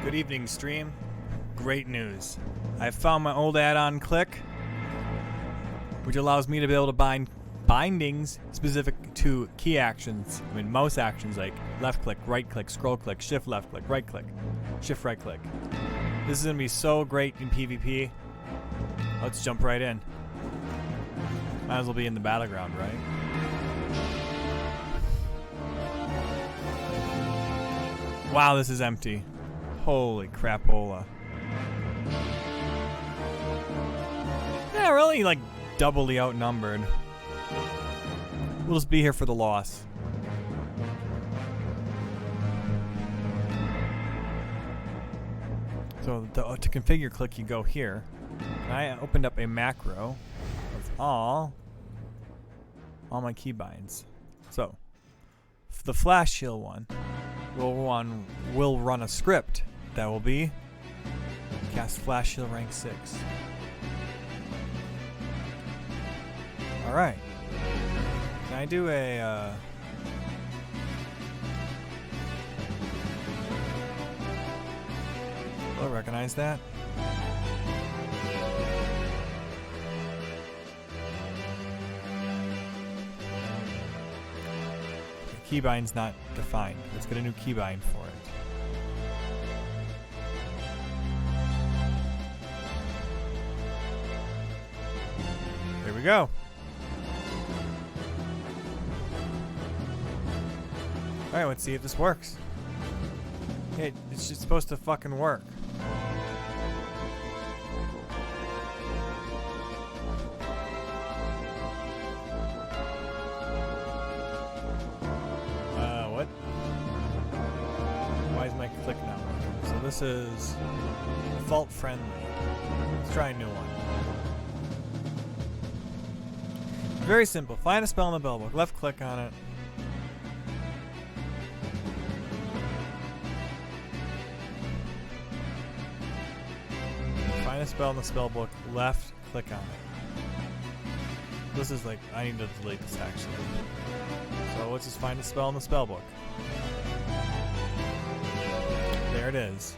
Good evening, stream. Great news. I found my old add-on Click, which allows me to be able to bind bindings specific to key actions. I mean, mouse actions like left click, right click, scroll click, shift left click, right click, shift right click. This is going to be so great in PvP. Let's jump right in. Might as well be in the battleground, right? Wow, this is empty. Holy crapola. Yeah, really like doubly outnumbered. We'll just be here for the loss. So to configure Click, you go here. I opened up a macro of all my keybinds. So the Flash Heal one will run a script that will be cast Flash Heal rank 6. All right. Can I do a will I recognize that? The keybind's not defined. Let's get a new keybind for it. There we go. Alright, let's see if this works. Hey, it's just supposed to fucking work. What? Why is my Click not working? So this is fault friendly. Let's try a new one. Very simple. Find a spell in the spellbook. Left click on it. Find a spell in the spellbook. Left click on it. This is like, I need to delete this actually. So let's just find a spell in the spellbook. There it is.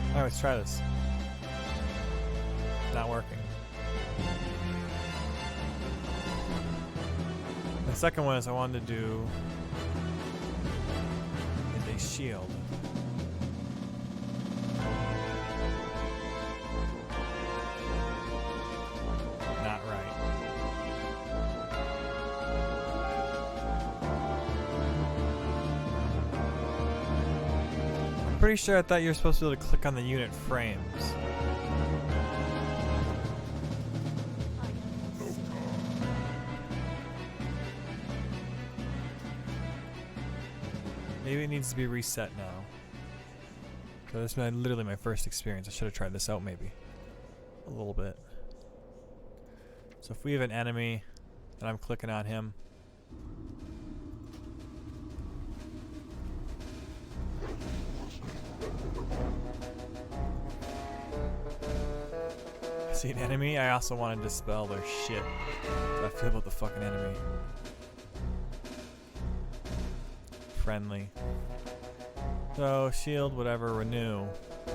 Alright, let's try this. Not working. The second one is I wanted to do a shield. Not right. I'm pretty sure I thought you were supposed to be able to click on the unit frames. Maybe it needs to be reset now. So this is literally my first experience. I should have tried this out maybe. A little bit. So if we have an enemy and I'm clicking on him. See an enemy? I also want to dispel their shit. How I feel about the fucking enemy. Friendly. So, shield, whatever, renew. I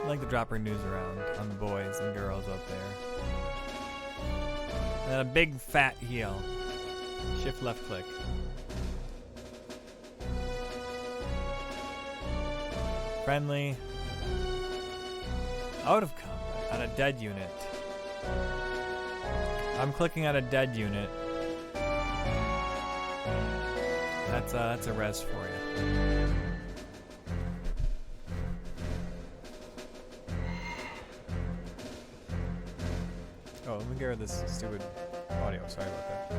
like to drop renews around on the boys and girls out there. And then a big fat heal. Shift left click. Friendly. Out of combat on a dead unit. I'm clicking on a dead unit. That's a res for you. Oh, let me get rid of this stupid audio. Sorry about that.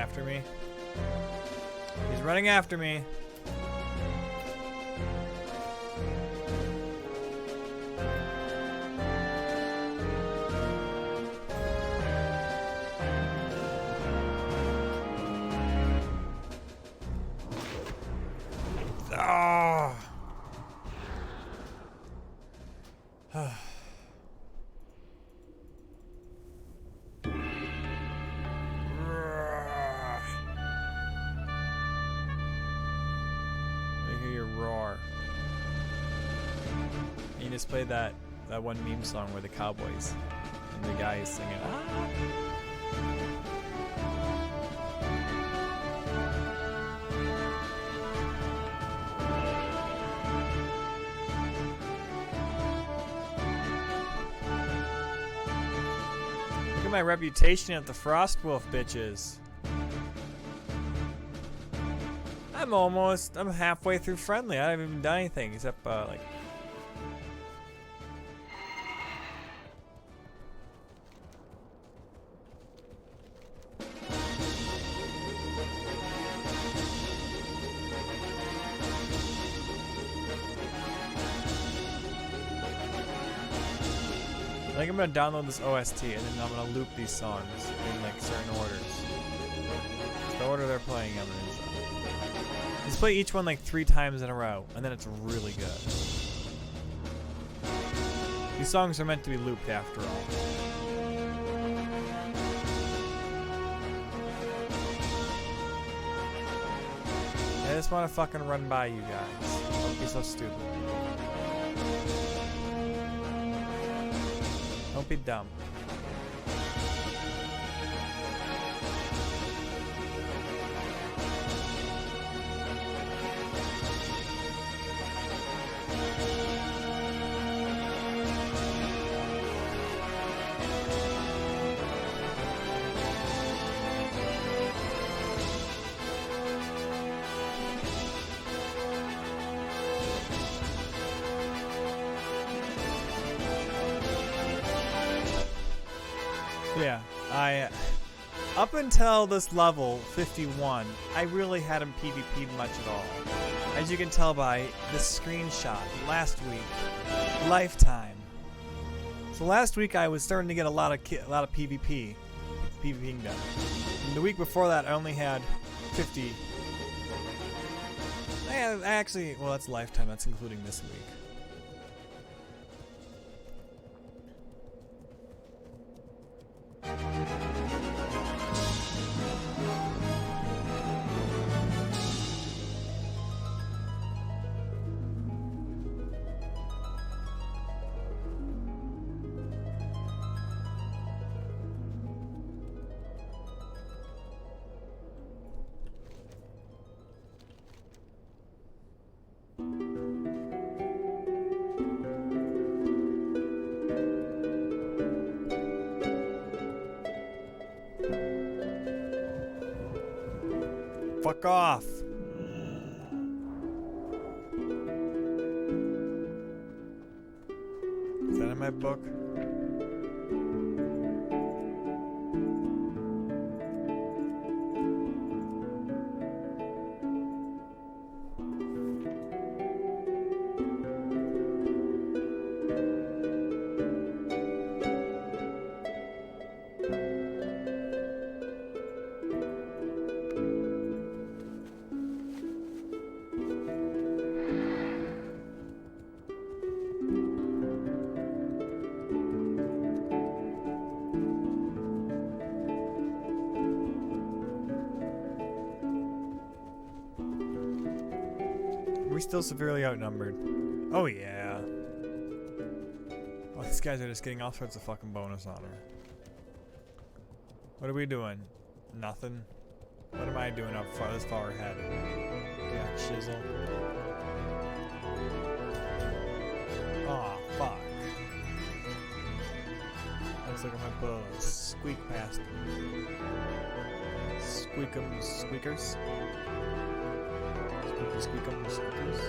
after me. He's running after me. Ah. Just played that one meme song where the cowboys and the guy is singing. Ah. Look at my reputation at the Frostwolf bitches. I'm halfway through friendly. I haven't even done anything except like. I think I'm gonna download this OST and then I'm gonna loop these songs in like certain orders. It's the order they're playing them in. Just play each one like 3 times in a row, and then it's really good. These songs are meant to be looped after all. I just want to fucking run by you guys. Don't be so stupid. Don't be dumb. Yeah, up until this level, 51, I really hadn't PvP'd much at all. As you can tell by this screenshot, last week, lifetime. So last week I was starting to get a lot of PvPing done. And the week before that I only had 50. Actually, well that's lifetime, that's including this week. Fuck off. Is that in my book? We're still severely outnumbered. Oh yeah. Oh, these guys are just getting all sorts of fucking bonus honor. What are we doing? Nothing. What am I doing up far this far ahead? Yeah, shizzle. Aw, fuck. Looks like I might blow a squeak past them. Squeak'em squeakers. Squeak'em squeakers.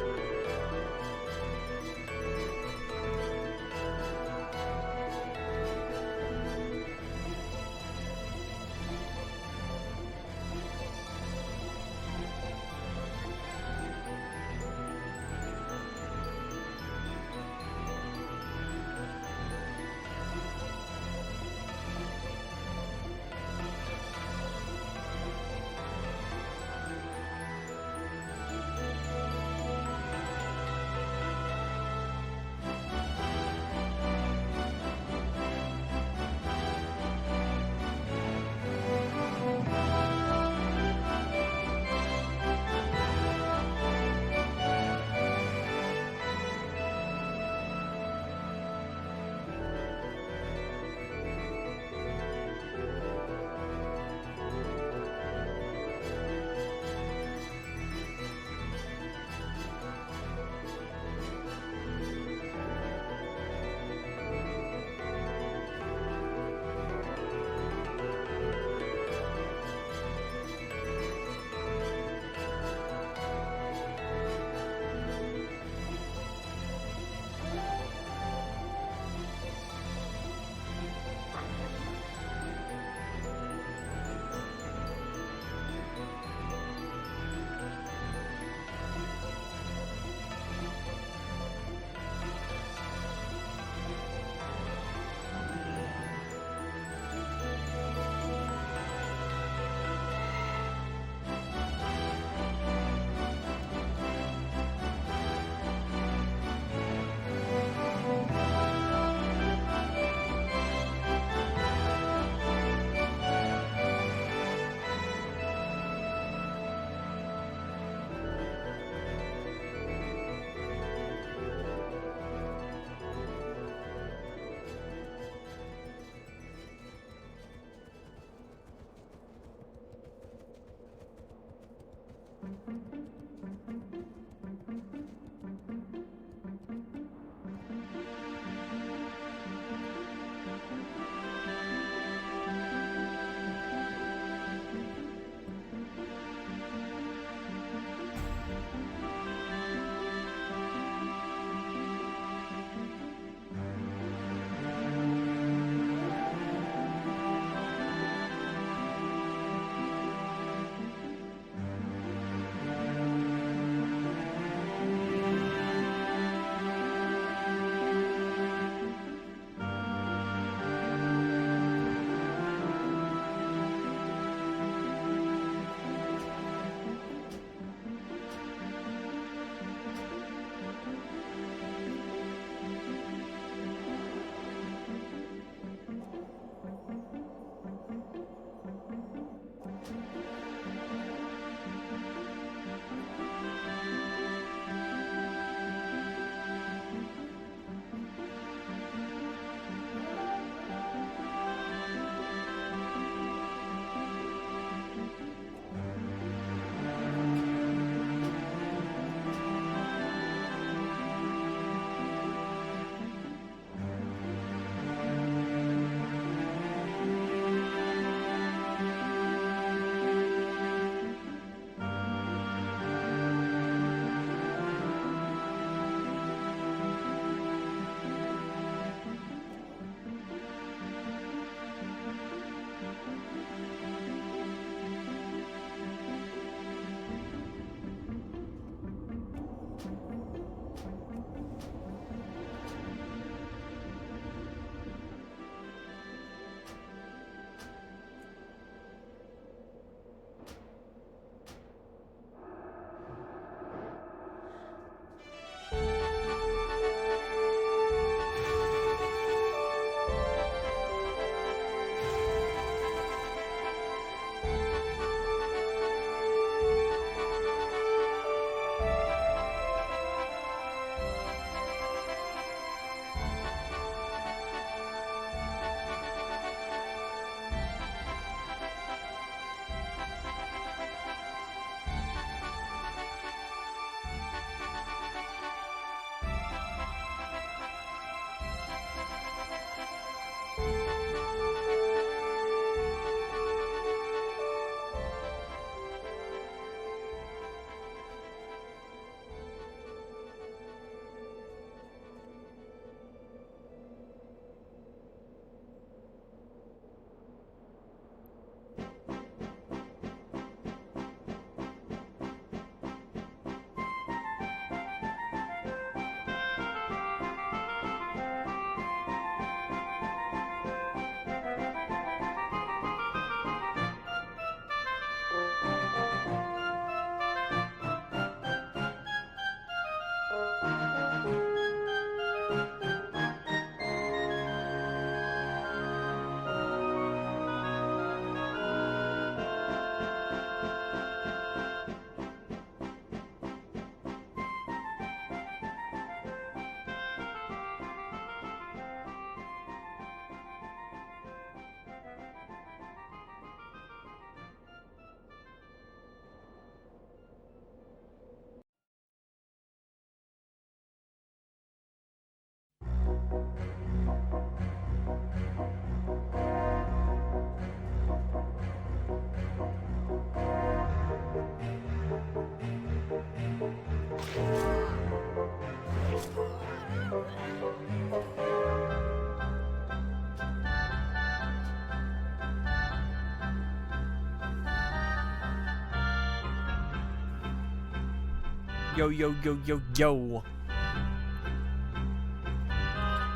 Yo, yo, yo, yo, yo.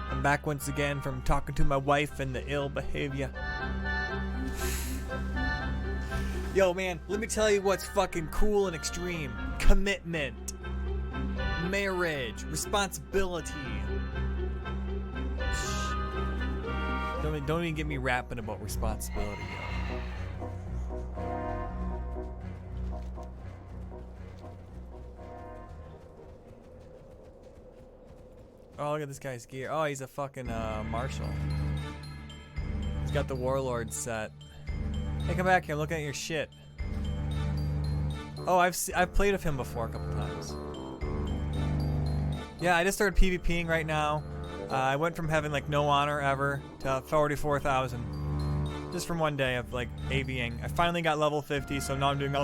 I'm back once again from talking to my wife and the ill behavior. Yo, man, let me tell you what's fucking cool and extreme. Commitment. Marriage. Responsibility. Don't even get me rapping about responsibility, yo. Oh, look at this guy's gear. Oh, he's a fucking marshal. He's got the warlord set. Hey, come back here. Look at your shit. Oh, I've played with him before a couple times. Yeah, I just started PvPing right now. I went from having like no honor ever to 44,000 just from one day of like AVing. I finally got level 50, so now I'm doing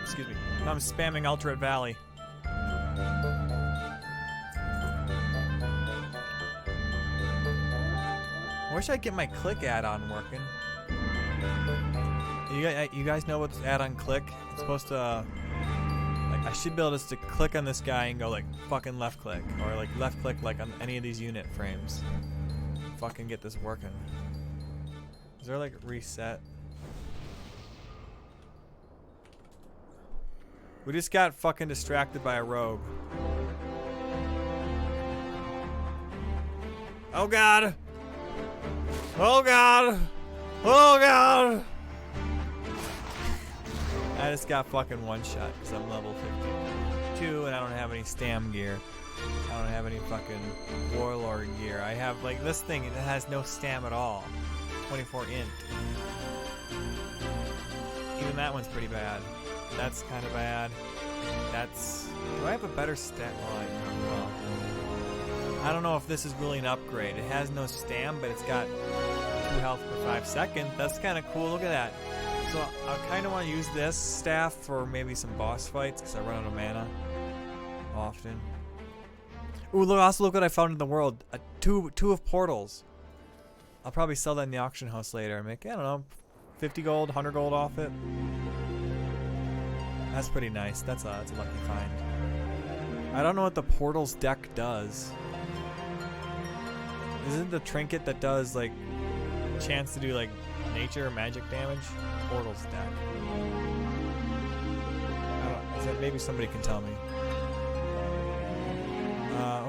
excuse me. Now I'm spamming Ultra Valley. I wish I'd get my click add-on working. You guys know what this add-on click? It's supposed to like I should be able just to click on this guy and go like fucking left click or like left click like on any of these unit frames. Fucking get this working. Is there like reset? We just got fucking distracted by a rogue. Oh god! Oh god! Oh god! I just got fucking one shot because I'm level 52 and I don't have any stam gear. I don't have any fucking warlord gear. I have like this thing, it has no stam at all. 24 int. Even that one's pretty bad. That's kind of bad. That's... Do I have a better stat? Well, I don't know if this is really an upgrade. It has no stam, but it's got 2 health per 5 seconds. That's kind of cool. Look at that. So I kind of want to use this staff for maybe some boss fights because I run out of mana often. Ooh, look! Also, look what I found in the world. Two of portals. I'll probably sell that in the auction house later and make, I don't know, 50 gold, 100 gold off it. That's pretty nice. That's a lucky find. I don't know what the portals deck does. Isn't the trinket that does like chance to do like nature or magic damage? Portals deck. I don't, maybe somebody can tell me.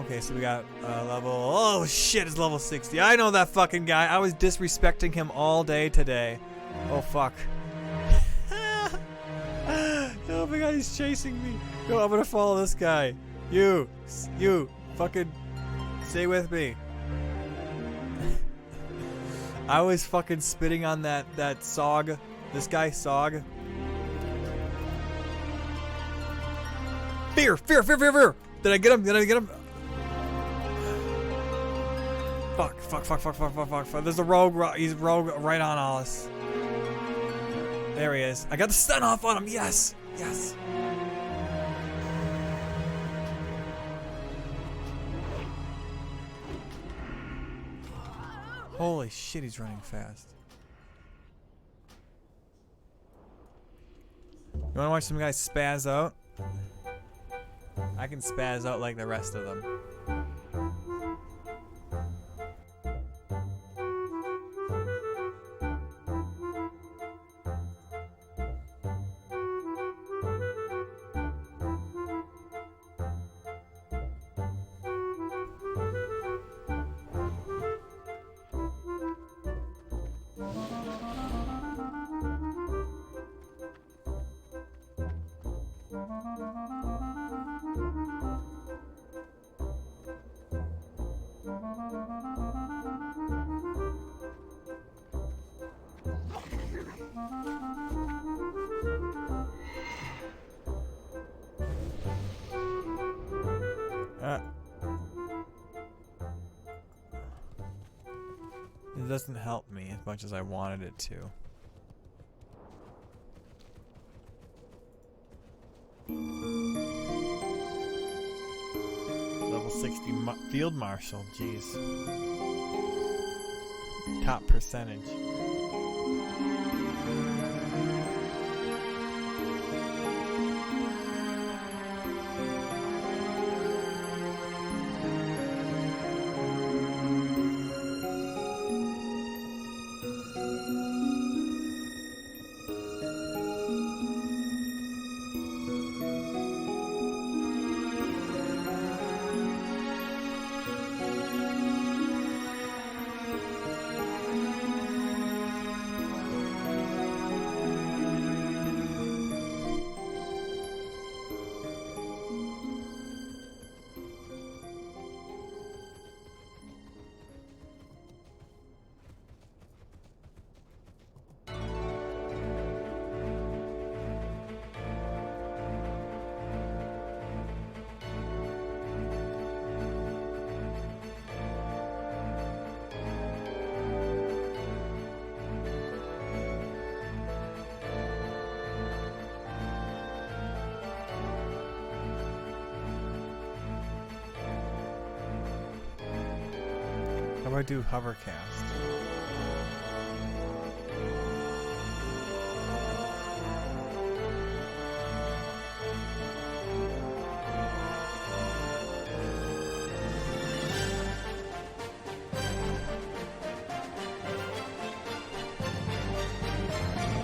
Okay, so we got level... Oh shit, it's level 60. I know that fucking guy. I was disrespecting him all day today. Oh fuck. Oh my god, he's chasing me. Yo, I'm gonna follow this guy. You, fucking stay with me. I was fucking spitting on that Sog. This guy, Sog. Fear! Did I get him? Fuck. There's a rogue. He's rogue right on us. There he is. I got the stun off on him. Yes. Holy shit, he's running fast. You wanna watch some guys spaz out? I can spaz out like the rest of them. It doesn't help me as much as I wanted it to. Level 60 field marshal, jeez. Top percentage. do I do hovercast?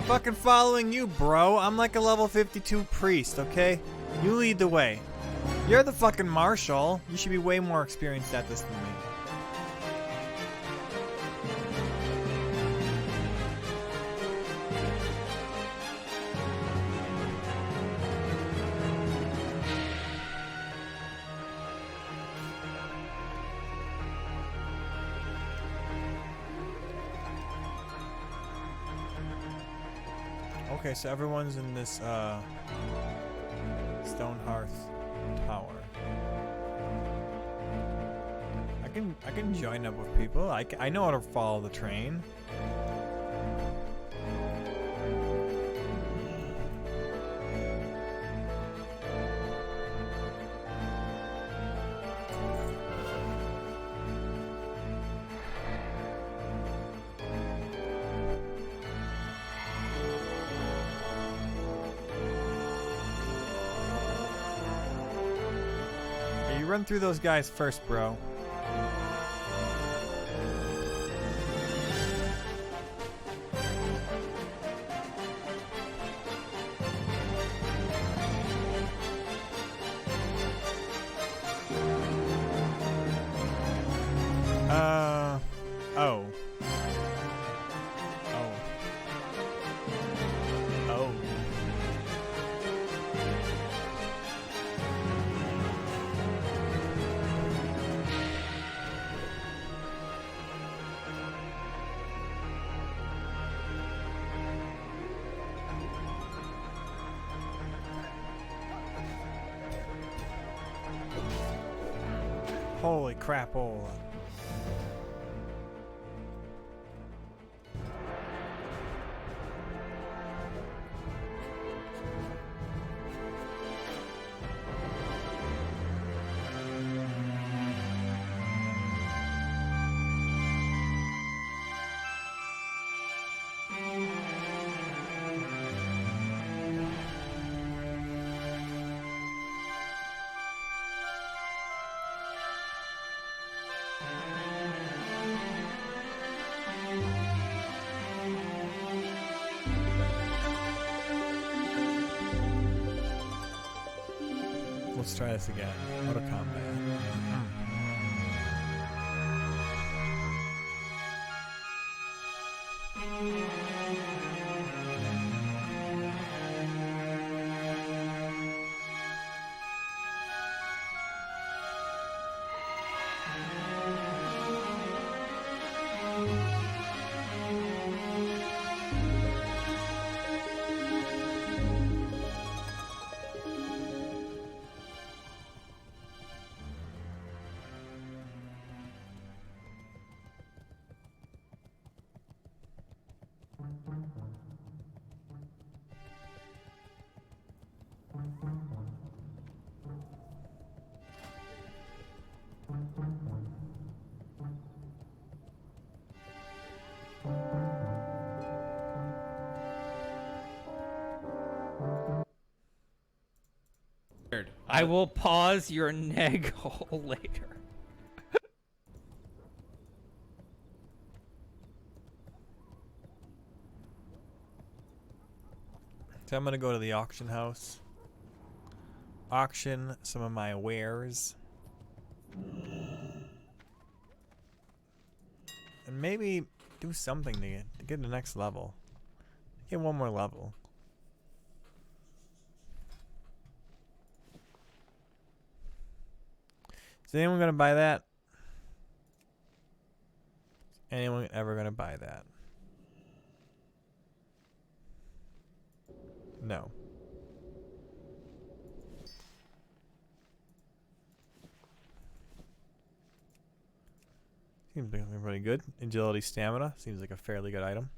Fucking following you, bro. I'm like a level 52 priest, okay? You lead the way. You're the fucking marshal. You should be way more experienced at this than me. Okay, so everyone's in this stone hearth tower. I can join up with people. I know how to follow the train. You run through those guys first, bro. Oh. Holy crapola. Let's try this again. Auto combat. I will pause your neg hole later. So I'm gonna go to the auction house. Auction some of my wares. And maybe do something to get the next level. Get one more level. Is anyone gonna buy that? Anyone ever gonna buy that? No. Seems like pretty good. Agility, stamina. Seems like a fairly good item.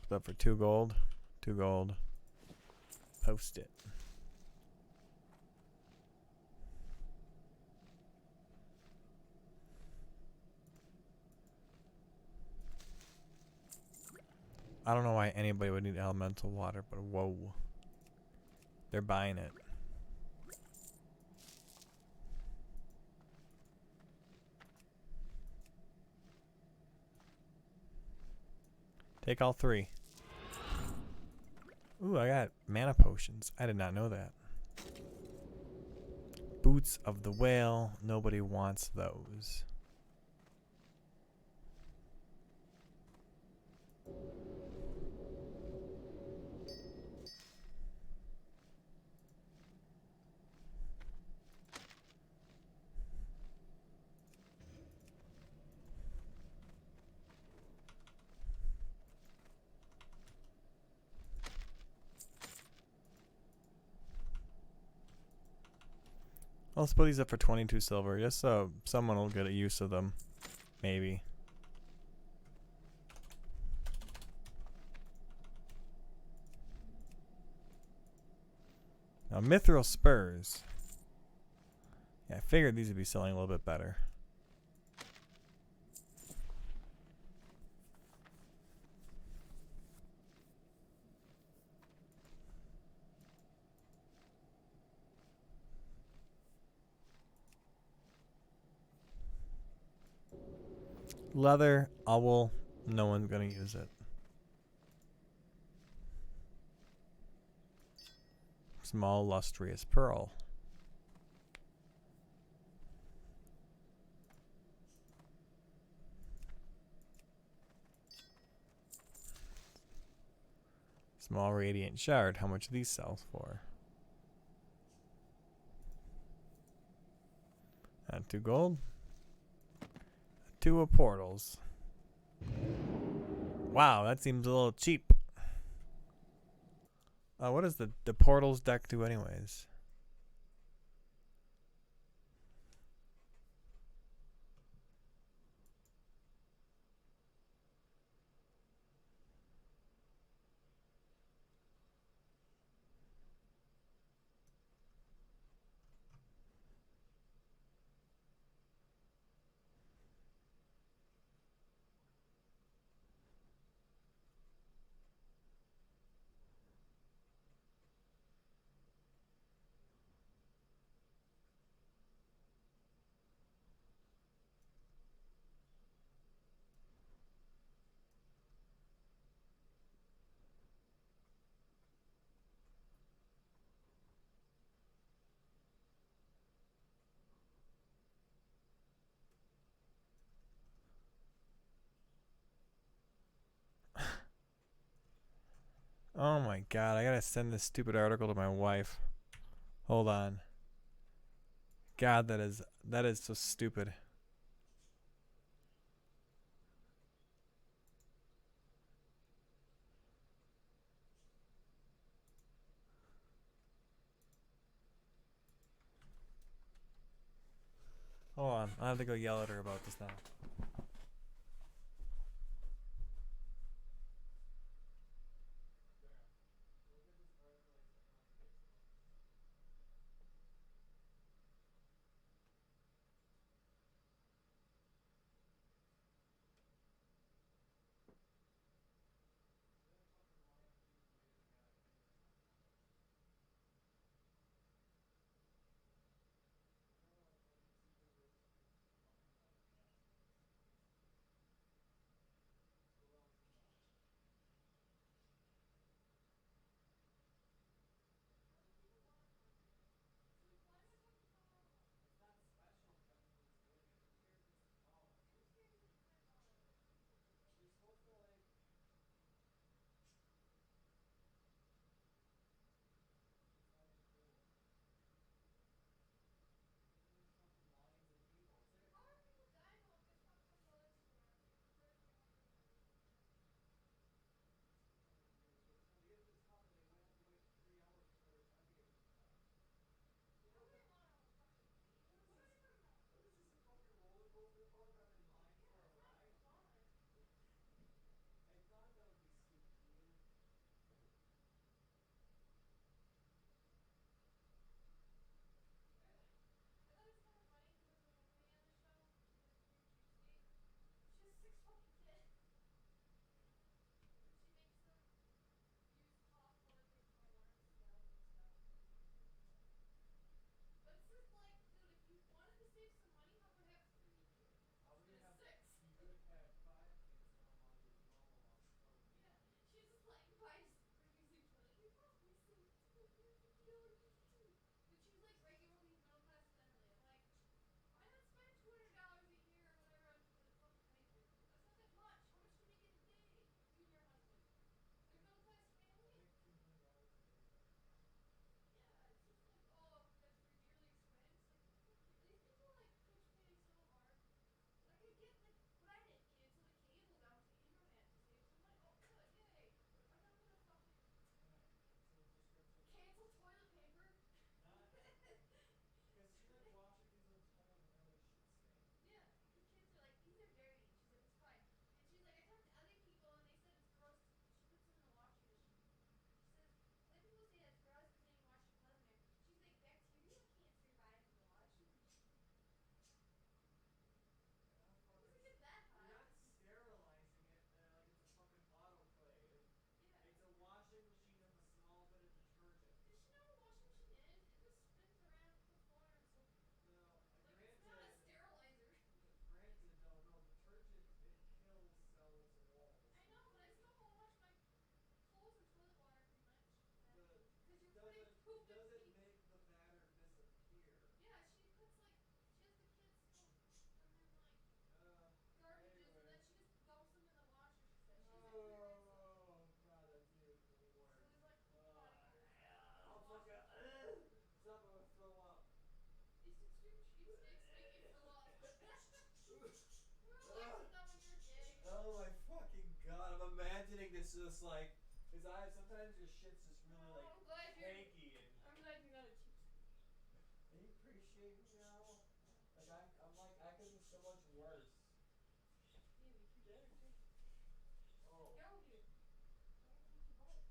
Put up for 2 gold. 2 gold. Post it. I don't know why anybody would need elemental water, but whoa. They're buying it. Take all 3. Ooh, I got mana potions. I did not know that. Boots of the whale. Nobody wants those. Let's put these up for 22 silver, just so someone will get a use of them. Maybe. Now, mithril spurs. Yeah, I figured these would be selling a little bit better. Leather, owl, no one's gonna use it. Small lustrous pearl. Small radiant shard. How much do these sell for? 2 gold. 2 of portals. Wow, that seems a little cheap. What does the portals deck do anyways? Oh my god, I gotta send this stupid article to my wife. Hold on. God, that is so stupid. Hold on, I have to go yell at her about this now. it's just like, cause sometimes your shit's just really Oh, like I'm glad you're- cakey and. I'm glad you're not a cheap. And you appreciate me now? Like I'm like I could be so much worse. Yeah, but you better too. Oh. Go here. I want to eat your butt.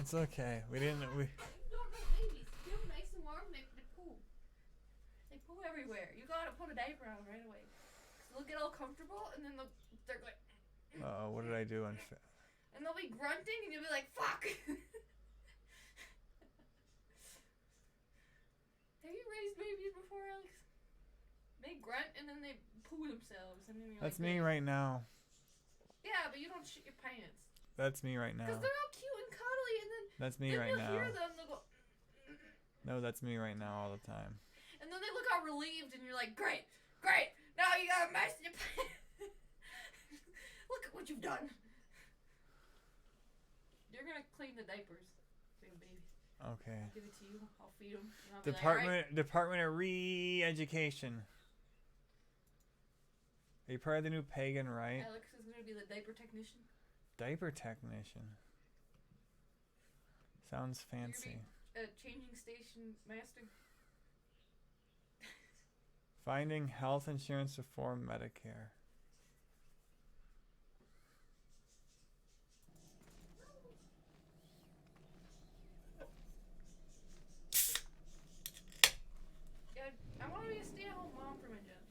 It's okay. We didn't. We. You don't know babies. Keep them nice and warm. They poo. They poo everywhere. You gotta put a diaper on right away. Cause they'll get all comfortable and then they're like, What did I do? and they'll be grunting and you'll be like, fuck. Have you raised babies before, Alex? They grunt and then they poo themselves and then you're That's like, me right now. yeah, but you don't shit your pants. That's me right now. Because they're all cute and cuddly and then, That's me then right you'll now. hear them, they'll go, No, that's me right now all the time. and then they look all relieved and you're like, great, great, now you got a mess in your pants. Look at what you've done. You're gonna clean the diapers for your baby. Okay. I'll give it to you. I'll feed them. And I'll be like, "All right." Department of Re-Education. Are you part of the new pagan, right? Alex is gonna be the diaper technician. Diaper technician. Sounds fancy. Changing station master. Finding health insurance reform Medicare. Yeah, I want to be a stay-at-home mom for my job.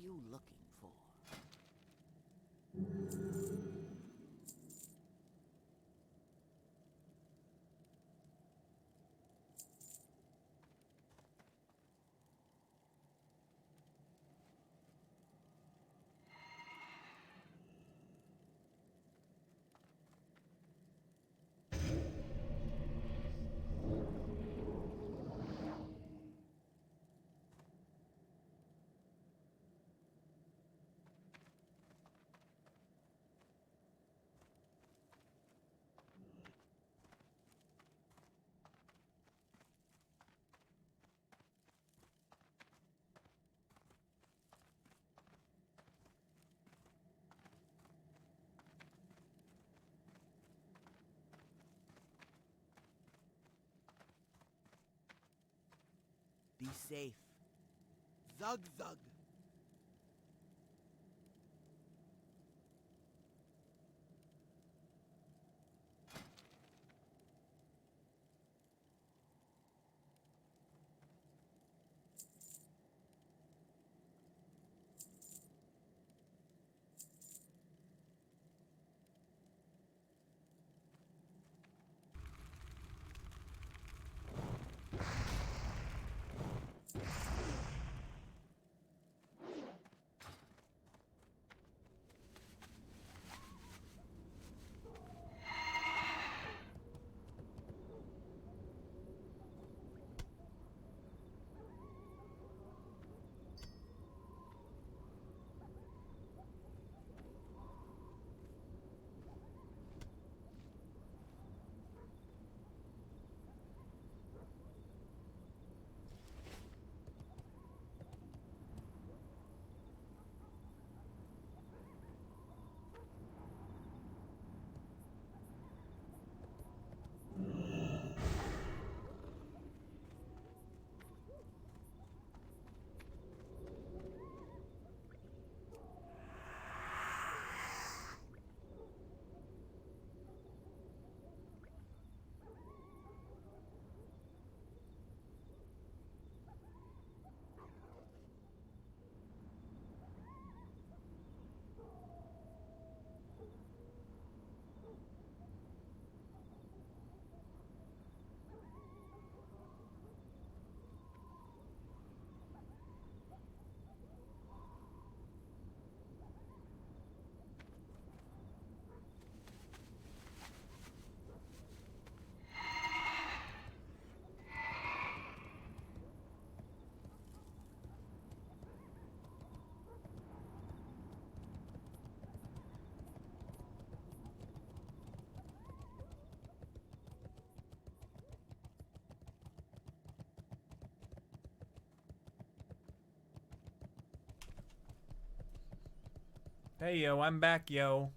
you looking for? Be safe. Zug zug. Hey, yo, I'm back, yo.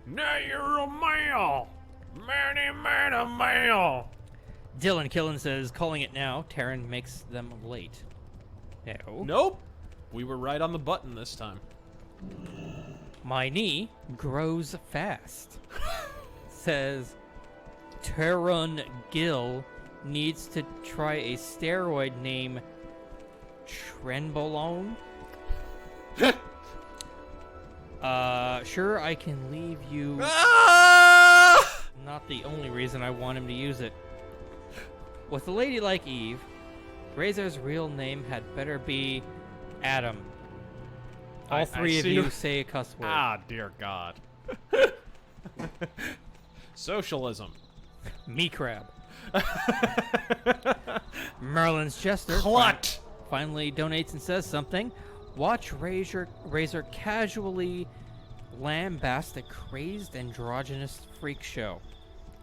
Now you're a male! Many man a male! Dylan Killen says, calling it now. Taryn makes them late. No. Nope. We were right on the button this time. My knee grows fast. Says, Taryn Gill needs to try a steroid named Trenbolone. Sure, I can leave you. Not the only reason I want him to use it. With a lady like Eve, Razor's real name had better be Adam. All three of see you what- say a cuss word. Ah, dear God. Socialism. Me crab. Merlin's Chester Clut! finally donates and says something. Watch Razor casually lambast a crazed androgynous freak show,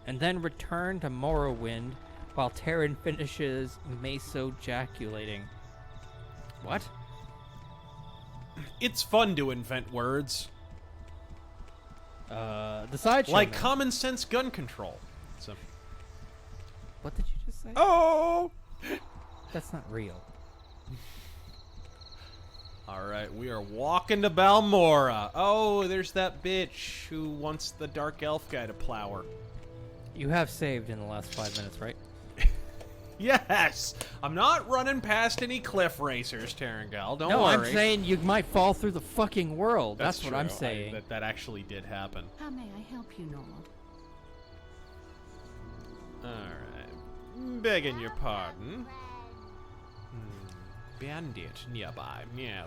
and then return to Morrowind while Taryn finishes meso-jaculating. What? It's fun to invent words. The sideshow. Like man. common sense gun control. So. What did you just say? Oh! That's not real. Alright, we are walking to Balmora. Oh, there's that bitch who wants the dark elf guy to plow her. You have saved in the last 5 minutes, right? Yes! I'm not running past any cliff racers, Tarangal. Don't No, worry. I'm saying you might fall through the fucking world. That's what I'm true. saying. That actually did happen. How may I help you, Noel? Alright. Begging your pardon. Bandit nearby. Yeah.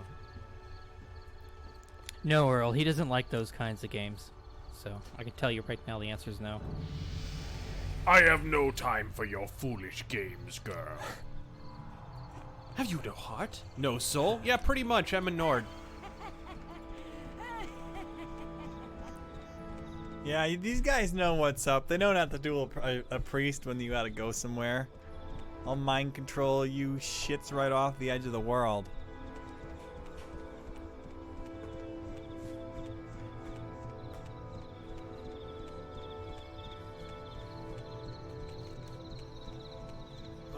No, Earl, he doesn't like those kinds of games. So, I can tell you right now the answer is no. I have no time for your foolish games, girl. Have you no heart? No soul? Yeah, pretty much. I'm a Nord. Yeah, these guys know what's up. They know not to duel a priest when you gotta go somewhere. I'll mind control you shits right off the edge of the world.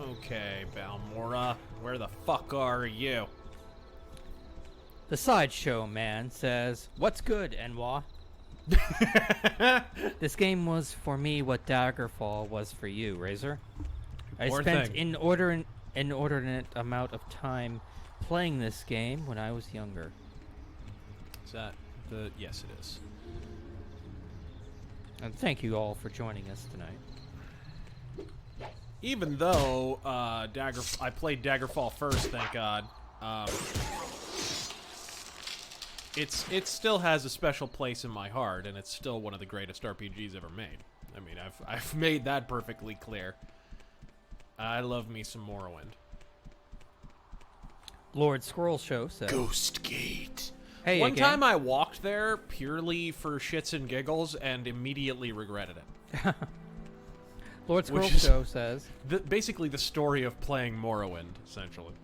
Okay, Balmora. Where the fuck are you? The Sideshow Man says, "What's good, Enwa? This game was for me what Daggerfall was for you, Razor. I Poor spent thing. inordinate amount of time playing this game when I was younger." Is that the... Yes, it is. And thank you all for joining us tonight. Even though I played Daggerfall first, thank God. It still has a special place in my heart, and it's still one of the greatest RPGs ever made. I mean, I've made that perfectly clear. I love me some Morrowind. Lord Squirrel Show says, Ghost Gate. "Hey, One again. time I walked there purely for shits and giggles and immediately regretted it. Lord Squirrel which is- Show says, Basically the story of playing Morrowind, essentially.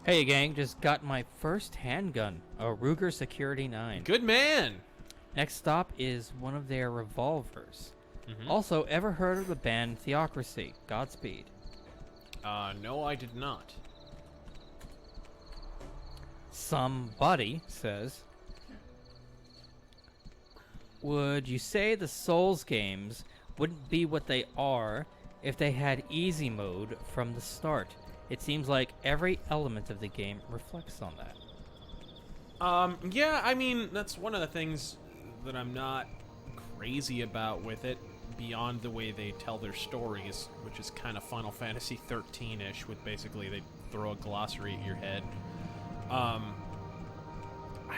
"Hey gang, just got my first handgun, a Ruger Security 9. Good man! Next stop is one of their revolvers. Mhm. Also, ever heard of the band Theocracy? Godspeed." No, I did not. Somebody says, "Would you say the Souls games wouldn't be what they are if they had easy mode from the start? It seems like every element of the game reflects on that." Yeah, I mean, that's one of the things that I'm not crazy about with it, beyond the way they tell their stories, which is kind of Final Fantasy 13-ish, with basically they throw a glossary at your head. I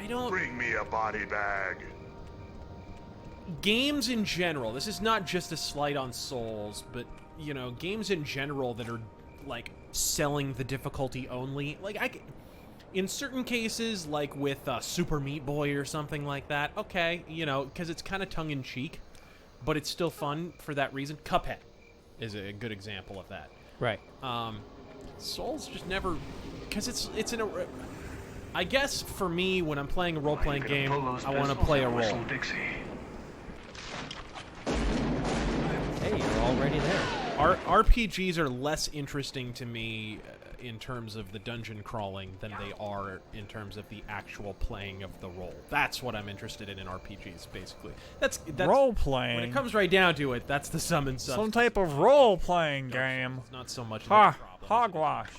don't... Bring me a body bag. Games in general, this is not just a slight on Souls, but, you know, games in general that are, like, selling the difficulty only, like, in certain cases, like with Super Meat Boy or something like that, okay, you know, because it's kind of tongue-in-cheek, but it's still fun for that reason. Cuphead is a good example of that. Right. Souls just never, because it's in a... I guess for me, when I'm playing a role-playing game, I want to play a role. Hey, you're already there. RPGs are less interesting to me in terms of the dungeon crawling than they are in terms of the actual playing of the role. That's what I'm interested in RPGs, basically. That's Role when playing. it comes right down to it. That's the sum and Some substance. type of role playing game. It's not so much. of Ha! a problem. Hogwash.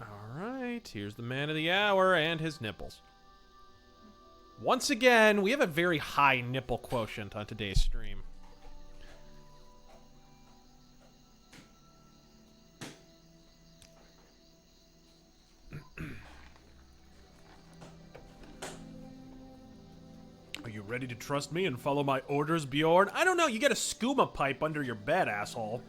All right, here's the man of the hour and his nipples. Once again, we have a very high nipple quotient on today's stream. Are you ready to trust me and follow my orders, Bjorn? I don't know, you get a skooma pipe under your bed, asshole.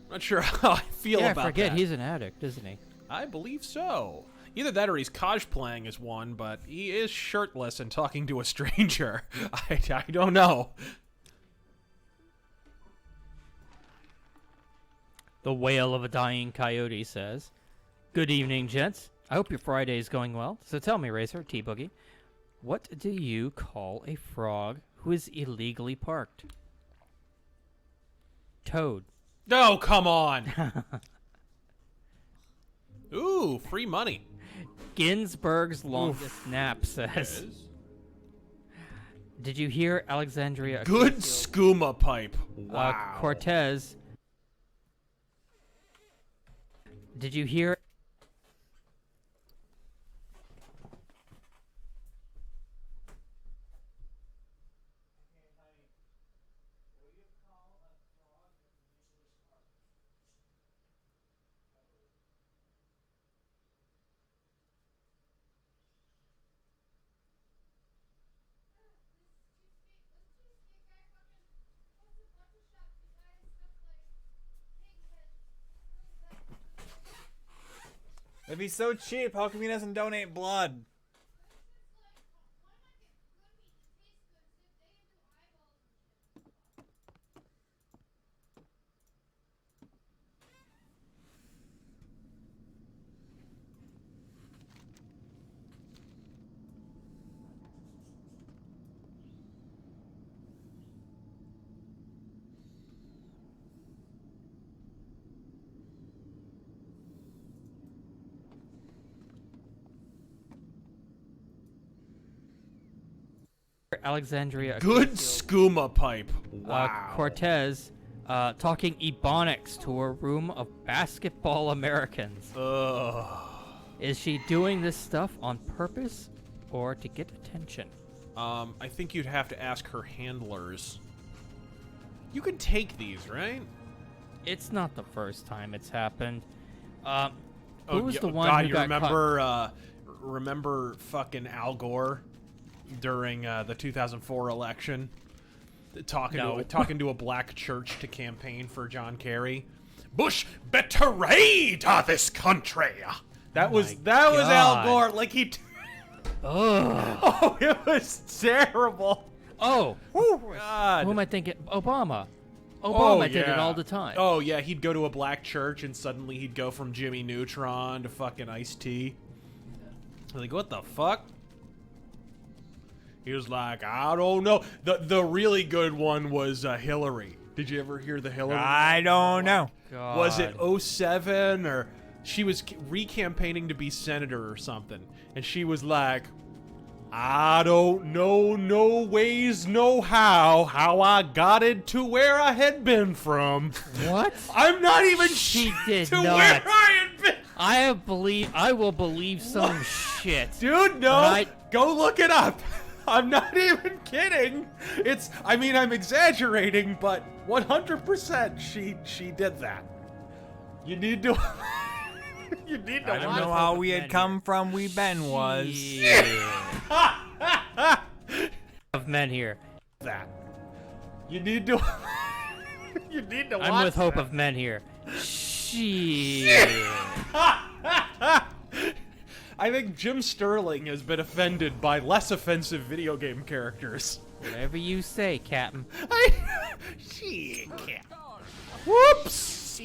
Not sure how I feel Yeah, I about forget that. he's an addict, isn't he? I believe so. Either that or he's cosplaying as one, but he is shirtless and talking to a stranger. I don't know. The Wail of a Dying Coyote says, "Good evening, gents. I hope your Friday is going well. So tell me, Racer, T-Boogie, what do you call a frog who is illegally parked?" Toad. Oh, come on. Ooh, free money. Ginsburg's longest nap says. Did you hear Alexandria? Good Ocasio- skooma pipe. Wow. Cortez. Did you hear? If he's so cheap, how come he doesn't donate blood? Alexandria. Good Ocasio- skooma pipe. Wow. Cortez talking Ebonics to a room of basketball Americans. Ugh. Is she doing this stuff on purpose or to get attention? I think you'd have to ask her handlers. You can take these, right? It's not the first time it's happened. Who Oh, was yeah, the one God, who you got remember, remember fucking Al Gore during the 2004 election? Talking No. to a black church to campaign for John Kerry. Bush betrayed this country. That was Al God. Gore. Like he. Ugh. Oh, it was terrible. Oh, God. who am I thinking? Obama. Oh, Obama did it yeah. all the time. Oh yeah, he'd go to a black church and suddenly he'd go from Jimmy Neutron to fucking Ice-T. Like, what the fuck? He was like, I don't know. The really good one was Hillary. Did you ever hear the Hillary? I don't know. God. Was it 07 or she was re-campaigning to be senator or something, and she was like, I don't know no ways, no how I got it to where I had been from. What? I'm not even She did to not. where I had been. I will believe some shit. Dude, no. Right. Go look it up. I'm not even kidding. I'm exaggerating, but 100% she did that. You need to you need to I don't watch know watch how the we Ben had come from. We Ben was. Of men here. that. You need to you need to watch I'm with Hope that. of Men here. Shit. I think Jim Sterling has been offended by less offensive video game characters. Whatever you say, Captain. Shit. Whoops.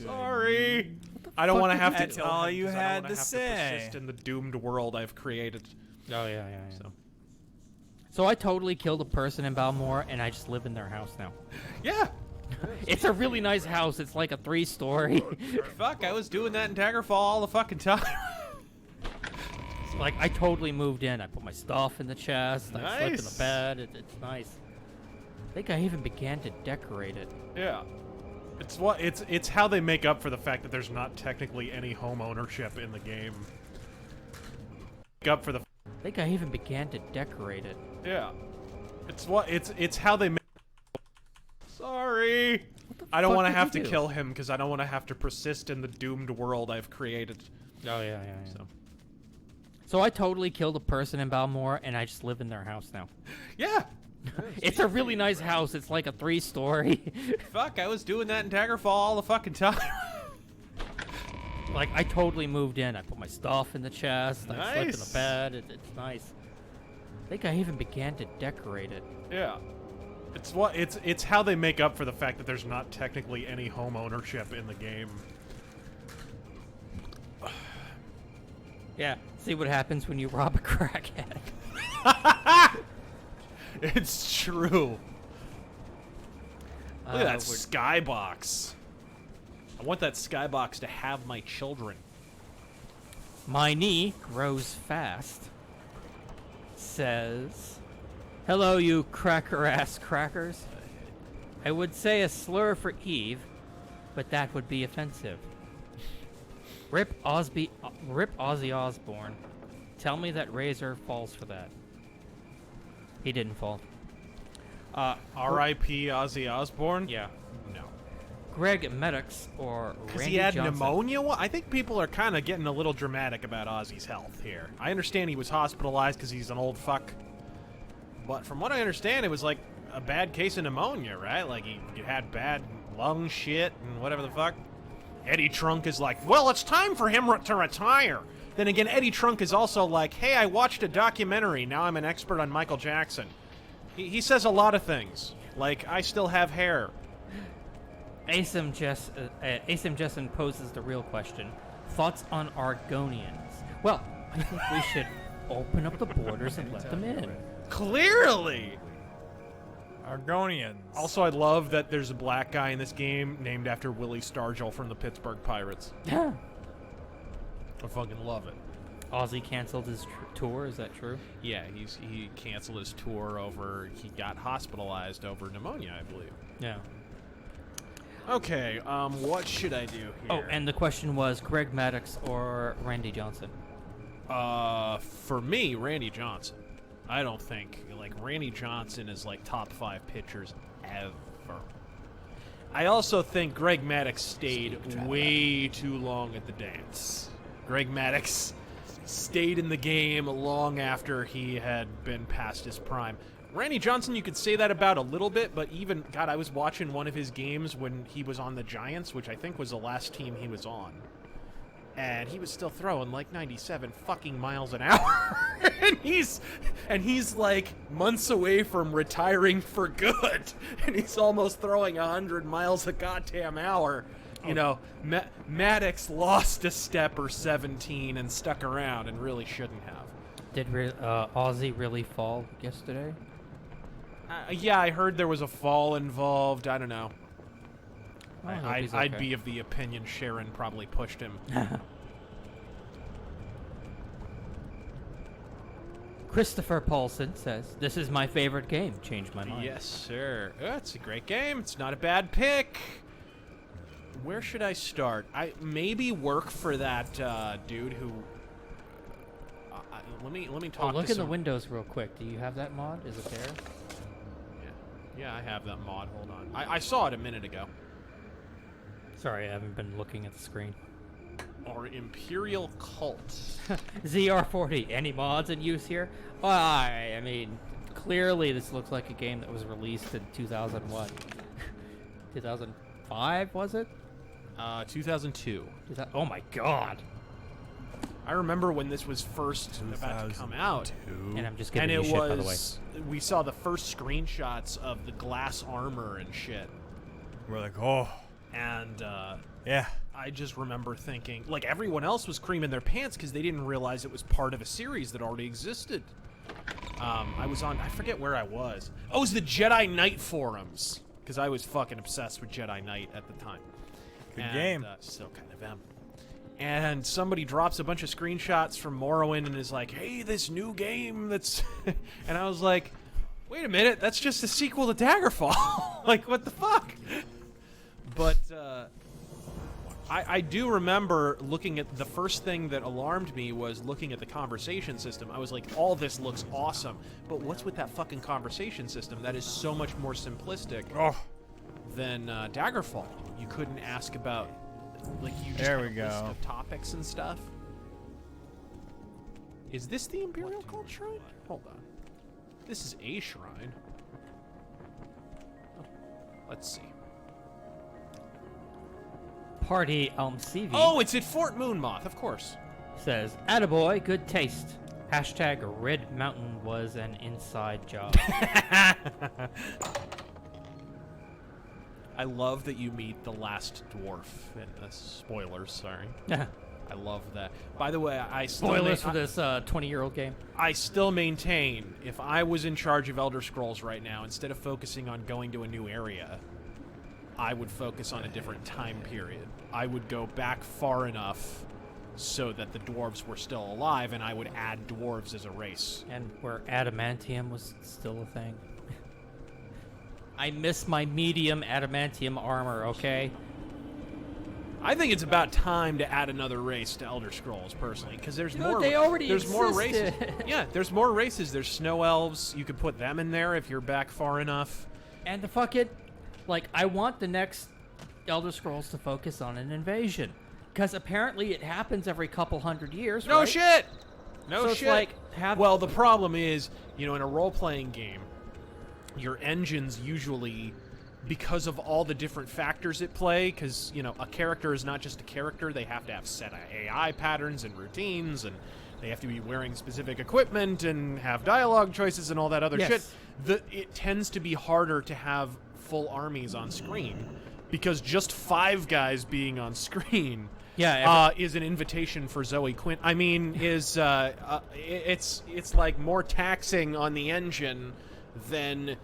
Sorry. I don't want to have to That's kill all him you 'cause I had don't wanna to have say. persist in the doomed world I've created. Oh yeah. So. So I totally killed a person in Balmore, and I just live in their house now. Yeah. It's a really nice house. It's like a 3-story. Fuck, I was doing that in Daggerfall all the fucking time. Like, I totally moved in. I put my stuff in the chest. I slept in the Nice. bed. It's nice. I think I even began to decorate it. Yeah. It's how they make up for the fact that there's not technically any home ownership in the game. Make up for the I think I even began to decorate it. Yeah. It's how they make. Sorry. I don't fuck want to did have you to do? kill him because I don't want to have to persist in the doomed world I've created. Oh yeah. So. So I totally killed a person in Balmore, and I just live in their house now. Yeah. It's a really nice house. It's like a 3-story. Fuck, I was doing that in Daggerfall all the fucking time. Like, I totally moved in. I put my stuff in the chest. I slept in the Nice. bed. It's nice. I think I even began to decorate it. Yeah. It's how they make up for the fact that there's not technically any home ownership in the game. Yeah. See what happens when you rob a crackhead. It's true. Look at that we're- skybox. I want that skybox to have my children. My knee grows fast. Says, hello, you cracker-ass crackers. I would say a slur for Eve, but that would be offensive. Rip Ozzy Osbourne. Tell me that Razor falls for that. He didn't fall. R.I.P. Ozzy Osbourne? Yeah. No. Greg Maddox or Because Randy he had Johnson. pneumonia? Well, I think people are kind of getting a little dramatic about Ozzy's health here. I understand he was hospitalized because he's an old fuck. But from what I understand, it was like a bad case of pneumonia, right? Like he had bad lung shit and whatever the fuck. Eddie Trunk is like, well, it's time for him to retire. Then again, Eddie Trunk is also like, hey, I watched a documentary. Now I'm an expert on Michael Jackson. He says a lot of things. Like, I still have hair. Asim Jessen poses the real question. Thoughts on Argonians? Well, I think we should open up the borders and let them in. Clearly! Argonians. Also, I love that there's a black guy in this game named after Willie Stargell from the Pittsburgh Pirates. Yeah. I fucking love it. Ozzy canceled his tour, is that true? Yeah, he canceled his tour over, he got hospitalized over pneumonia, I believe. Yeah. Okay, what should I do here? Oh, and the question was Greg Maddox or Randy Johnson? For me, Randy Johnson. I don't think, like, Randy Johnson is, like, top 5 pitchers ever. I also think Greg Maddox stayed way too long at the dance. Greg Maddox stayed in the game long after he had been past his prime. Randy Johnson, you could say that about a little bit, but even, God, I was watching one of his games when he was on the Giants, which I think was the last team he was on. And he was still throwing like 97 fucking miles an hour. and he's like months away from retiring for good. And he's almost throwing 100 miles a goddamn hour. You know, Maddox lost a step or 17 and stuck around and really shouldn't have. Did Ozzy really fall yesterday? Yeah, I heard there was a fall involved. I don't know. I hope he's I'd okay. be of the opinion Sharon probably pushed him. Christopher Paulson says, this is my favorite game. Changed my mind. Yes, sir. It's a great game. It's not a bad pick. Where should I start? I maybe work for that dude who. Let me talk. Look to in the some... windows real quick. Do you have that mod? Is it there? Yeah, I have that mod. Hold on. I saw it a minute ago. Sorry, I haven't been looking at the screen. Or Imperial Cult. ZR40. Any mods in use here? Well, I mean, clearly this looks like a game that was released in 2001. 2005 was it? 2002. Oh my god! I remember when this was first about to come out. And I'm just And giving it you shit, by the way. was, we saw the first screenshots of the glass armor and shit. We're like, oh, And yeah. I just remember thinking, like, everyone else was creaming their pants because they didn't realize it was part of a series that already existed. I was on, I forget where I was. Oh, it was the Jedi Knight forums, because I was fucking obsessed with Jedi Knight at the time. Good game. Still kind of am. And somebody drops a bunch of screenshots from Morrowind and is like, hey, this new game that's... And I was like, wait a minute, that's just a sequel to Daggerfall. Like, what the fuck? But, I do remember looking at the first thing that alarmed me was looking at the conversation system. I was like, all this looks awesome, but what's with that fucking conversation system? That is so much more simplistic than Daggerfall. You couldn't ask about, like, you just There had we a list go. of topics and stuff. Is this the Imperial Cult Shrine? Hold on. This is a shrine. Oh, let's see. Party CV Oh, it's at Fort Moonmoth, of course. says, attaboy, good taste. Hashtag Red Mountain was an inside job. I love that you meet the last dwarf. And, spoilers, sorry. I love that. By the way, I still Spoilers for this 20-year-old game. I still maintain, if I was in charge of Elder Scrolls right now, instead of focusing on going to a new area, I would focus on a different time period. I would go back far enough so that the dwarves were still alive, and I would add dwarves as a race. And where adamantium was still a thing. I miss my medium adamantium armor, okay? I think it's about time to add another race to Elder Scrolls, personally, because there's Dude, more. they already there's more races. existed. Yeah, there's more races. There's snow elves. You could put them in there if you're back far enough. And the fucking, like, I want the next Elder Scrolls to focus on an invasion, because apparently it happens every couple hundred years. No right? shit. No So it's shit. like, have- Well, the problem is, in a role-playing game, your engines usually, because of all the different factors at play, because, a character is not just a character, they have to have set AI patterns and routines, and they have to be wearing specific equipment and have dialogue choices and all that other Yes. shit. It tends to be harder to have full armies on screen, because just 5 guys being on screen is an invitation for Zoe Quinn. I mean, it's like more taxing on the engine than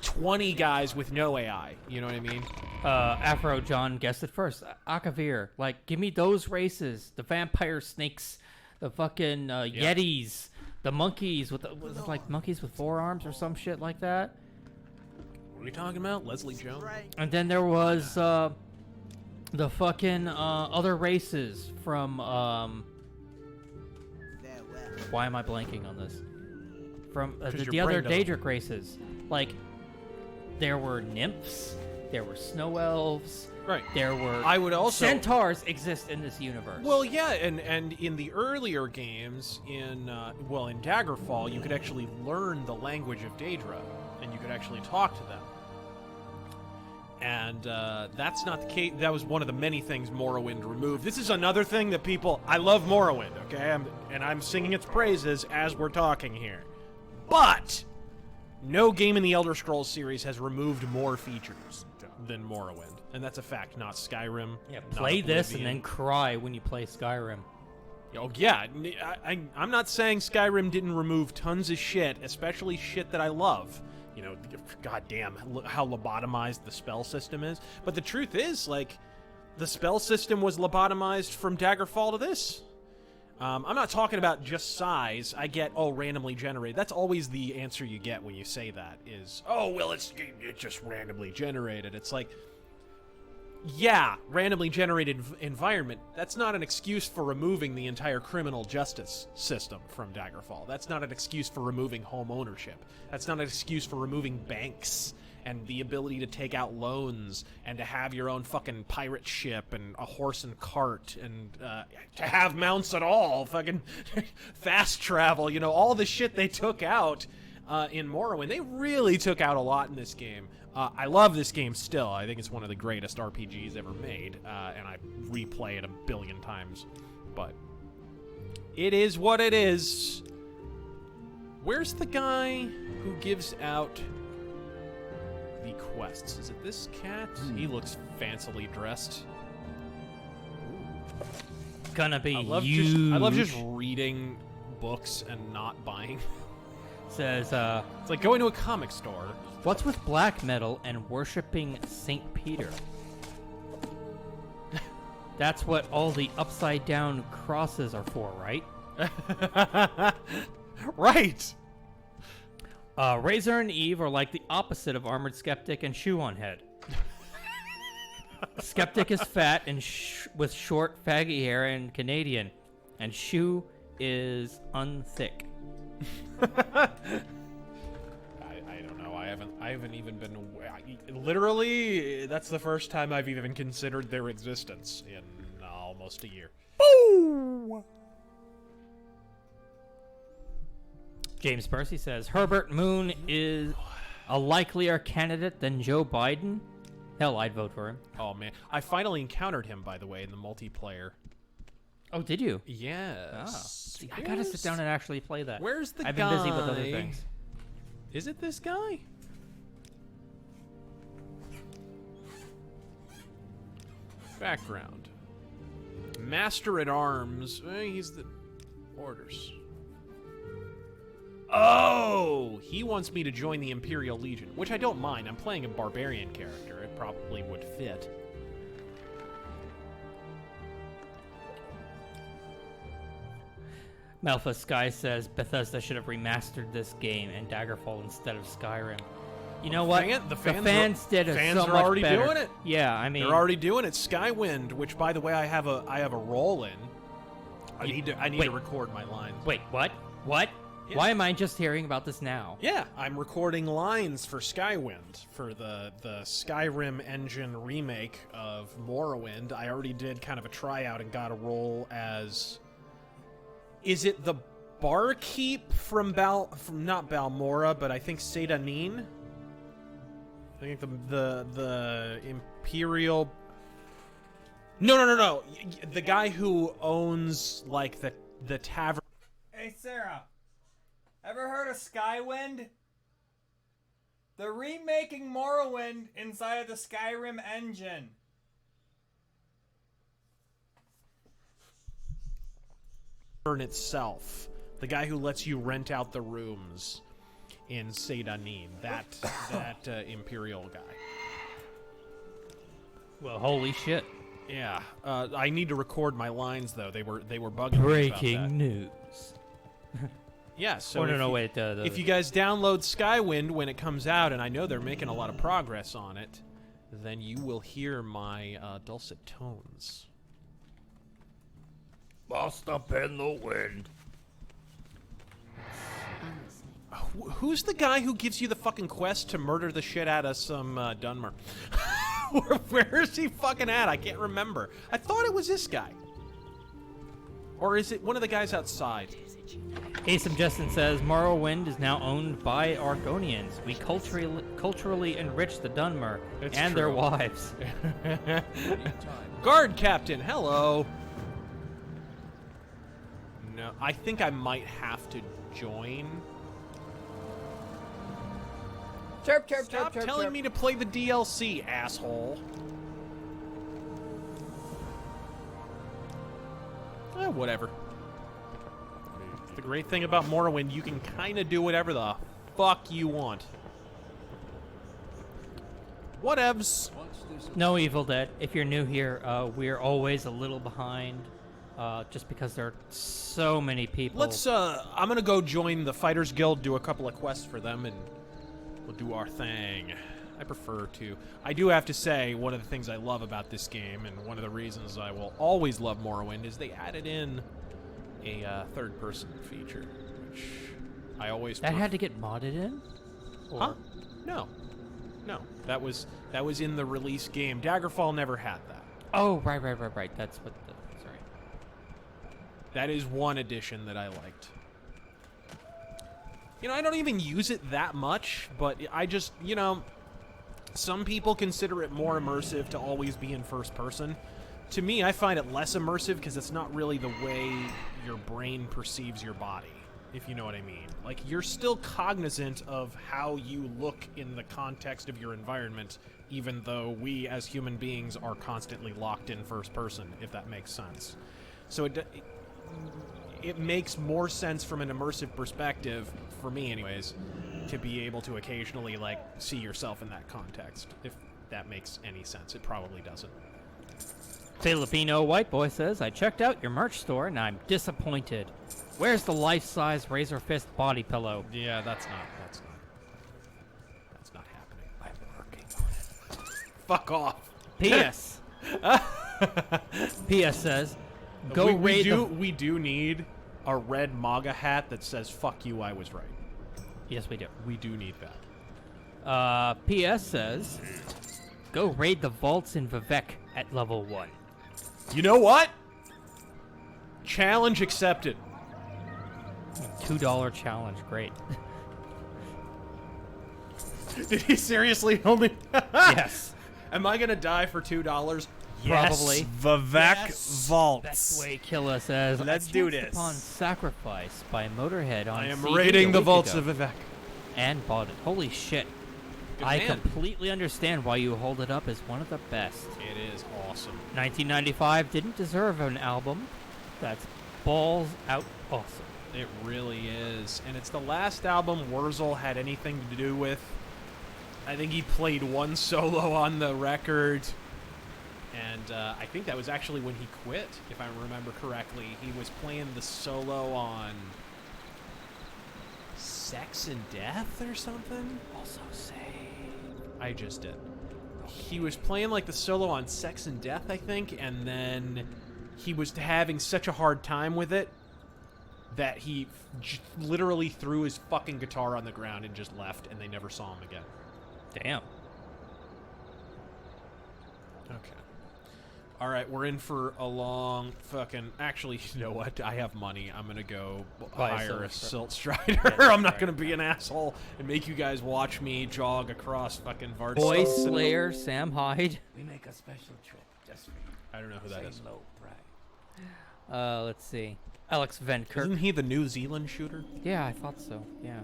20 guys with no AI. You know what I mean? Afro John guessed it first. Akavir, like, give me those races. The vampire snakes, the fucking yetis, the monkeys with was it like monkeys with 4 arms or some shit like that? What are we talking about? Leslie Jones? And then there was the fucking other races from Farewell. why am I blanking on this? From your the other brain doesn't- Daedric races. Like, there were nymphs, there were snow elves, Right. there were I would also- centaurs exist in this universe. Well, yeah, and in the earlier games, in Daggerfall, you could actually learn the language of Daedra, and you could actually talk to them. And that's not the case. That was one of the many things Morrowind removed. This is another thing that I love Morrowind, okay? I'm singing its praises as we're talking here. But no game in the Elder Scrolls series has removed more features than Morrowind. And that's a fact, not Skyrim. yeah, not play this and Oblivion. then cry when you play Skyrim. Oh, yeah. I'm not saying Skyrim didn't remove tons of shit, especially shit that I love. Goddamn, how lobotomized the spell system is. But the truth is, like, the spell system was lobotomized from Daggerfall to this. I'm not talking about just size. I get, randomly generated. That's always the answer you get when you say that is, it's just randomly generated. It's like, yeah, randomly generated environment. That's not an excuse for removing the entire criminal justice system from Daggerfall. That's not an excuse for removing home ownership. That's not an excuse for removing banks and the ability to take out loans and to have your own fucking pirate ship and a horse and cart and to have mounts at all, fucking fast travel, all the shit they took out in Morrowind. They really took out a lot in this game. I love this game still. I think it's one of the greatest RPGs ever made, and I replay it a billion times. But it is what it is. Where's the guy who gives out the quests? Is it this cat? He looks fancily dressed. Gonna be I love just reading books and not buying. Says, It's like going to a comic store. what's with black metal and worshipping Saint Peter? That's what all the upside down crosses are for, right? Right. Razor and Eve are like the opposite of Armored Skeptic and Shoe on Head. Skeptic is fat and with short, faggy hair and Canadian, and Shoe is unthick. I don't know. I haven't even been literally. That's the first time I've even considered their existence in almost a year. James Percy says Herbert Moon is a likelier candidate than Joe Biden. Hell, I'd vote for him. Oh man, I finally encountered him, by the way, in the multiplayer. Oh, did you? Yes. See, I gotta sit down and actually play that. Where's the I've guy? been busy with other things. Is it this guy? Background. Master at Arms. He's the orders. Oh! He wants me to join the Imperial Legion, which I don't mind. I'm playing a barbarian character. It probably would fit. Malfa Sky says Bethesda should have remastered this game and Daggerfall instead of Skyrim. You know what? Dang it, the fans fans did it fans so are much already better. doing it. Yeah, I mean, They're already doing it. Skywind, which by the way I have a role in. I need wait. to record my lines. wait, what? What? Yeah. Why am I just hearing about this now? Yeah, I'm recording lines for Skywind for the Skyrim engine remake of Morrowind. I already did kind of a tryout and got a role as. Is it the barkeep from not Balmora, but I think Sedanin? I think the Imperial. No. The guy who owns like the tavern. Hey, Sarah. Ever heard of Skywind? They're remaking Morrowind inside of the Skyrim engine. Itself, the guy who lets you rent out the rooms in Sedanin, that Imperial guy. Well, holy shit. Yeah, I need to record my lines though. They were bugging me about Breaking that. news. Yeah, so Oh, no, if no, you- wait. if you guys download Skywind when it comes out, and I know they're making a lot of progress on it, then you will hear my dulcet tones. Lost up in the wind. Who's the guy who gives you the fucking quest to murder the shit out of some Dunmer? Where is he fucking at? I can't remember. I thought it was this guy. Or is it one of the guys outside? Asim Justin says Morrowind is now owned by Argonians. We culturally enrich the Dunmer It's and their true. wives. Guard captain, hello. No, I think I might have to join. Chirp, chirp, Stop chirp, chirp, telling chirp. me to play the DLC, asshole. Whatever. The great thing about Morrowind, you can kind of do whatever the fuck you want. Whatevs. No Evil Dead. If you're new here, we're always a little behind, just because there are so many people. Let's, I'm gonna go join the Fighters Guild, do a couple of quests for them, and we'll do our thing. I prefer to. I do have to say, one of the things I love about this game, and one of the reasons I will always love Morrowind, is they added in a third-person feature, which I always That had to get modded in? Huh? No. That was in the release game. Daggerfall never had that. Oh, right. That's what the... Sorry. That is one addition that I liked. You know, I don't even use it that much, but I just, you know, some people consider it more immersive to always be in first person. To me, I find it less immersive because it's not really the way your brain perceives your body, if you know what I mean. Like, you're still cognizant of how you look in the context of your environment, even though we as human beings are constantly locked in first person, if that makes sense. So it makes more sense from an immersive perspective, for me anyways, to be able to occasionally, like, see yourself in that context. If that makes any sense. It probably doesn't. Filipino White Boy says, I checked out your merch store and I'm disappointed. Where's the life-size Razor Fist body pillow? Yeah, that's not happening. I'm working on it. Fuck off. P.S. P.S. says, go we raid we do need a red MAGA hat that says "Fuck you, I was right." Yes, we do. We do need that. P.S. says, go raid the vaults in Vivek at level 1. You know what? Challenge accepted. $2 challenge, great. Did he seriously only? Yes. Am I gonna die for $2? Probably. Vivek Yes. Vaults. That's the way Killa says. Let's "I do chanced this." Upon Sacrifice by Motorhead on I am CD raiding a the week vaults ago of Vivek. and bought it. Holy shit. Good I man. completely understand why you hold it up as one of the best. It is awesome. 1995 didn't deserve an album. That's balls out awesome. It really is. And it's the last album Wurzel had anything to do with. I think he played one solo on the record. And I think that was actually when he quit, if I remember correctly. He was playing the solo on Sex and Death or something? Also save. I just did. He was playing like the solo on Sex and Death, I think, and then he was having such a hard time with it that he literally threw his fucking guitar on the ground and just left, and they never saw him again. Damn. Okay. All right, we're in for a long fucking... Actually, you know what? I have money. I'm going to go Buy a hire a Silt Silt Strider. Yeah, I'm not right. going to be an asshole and make you guys watch me jog across fucking Vart. Boy Slayer, Sam Hyde. We make a special trip just for you. I don't know who that Same is. low price. Let's see. Alex Van Kirk. Isn't he the New Zealand shooter? Yeah, I thought so. Yeah.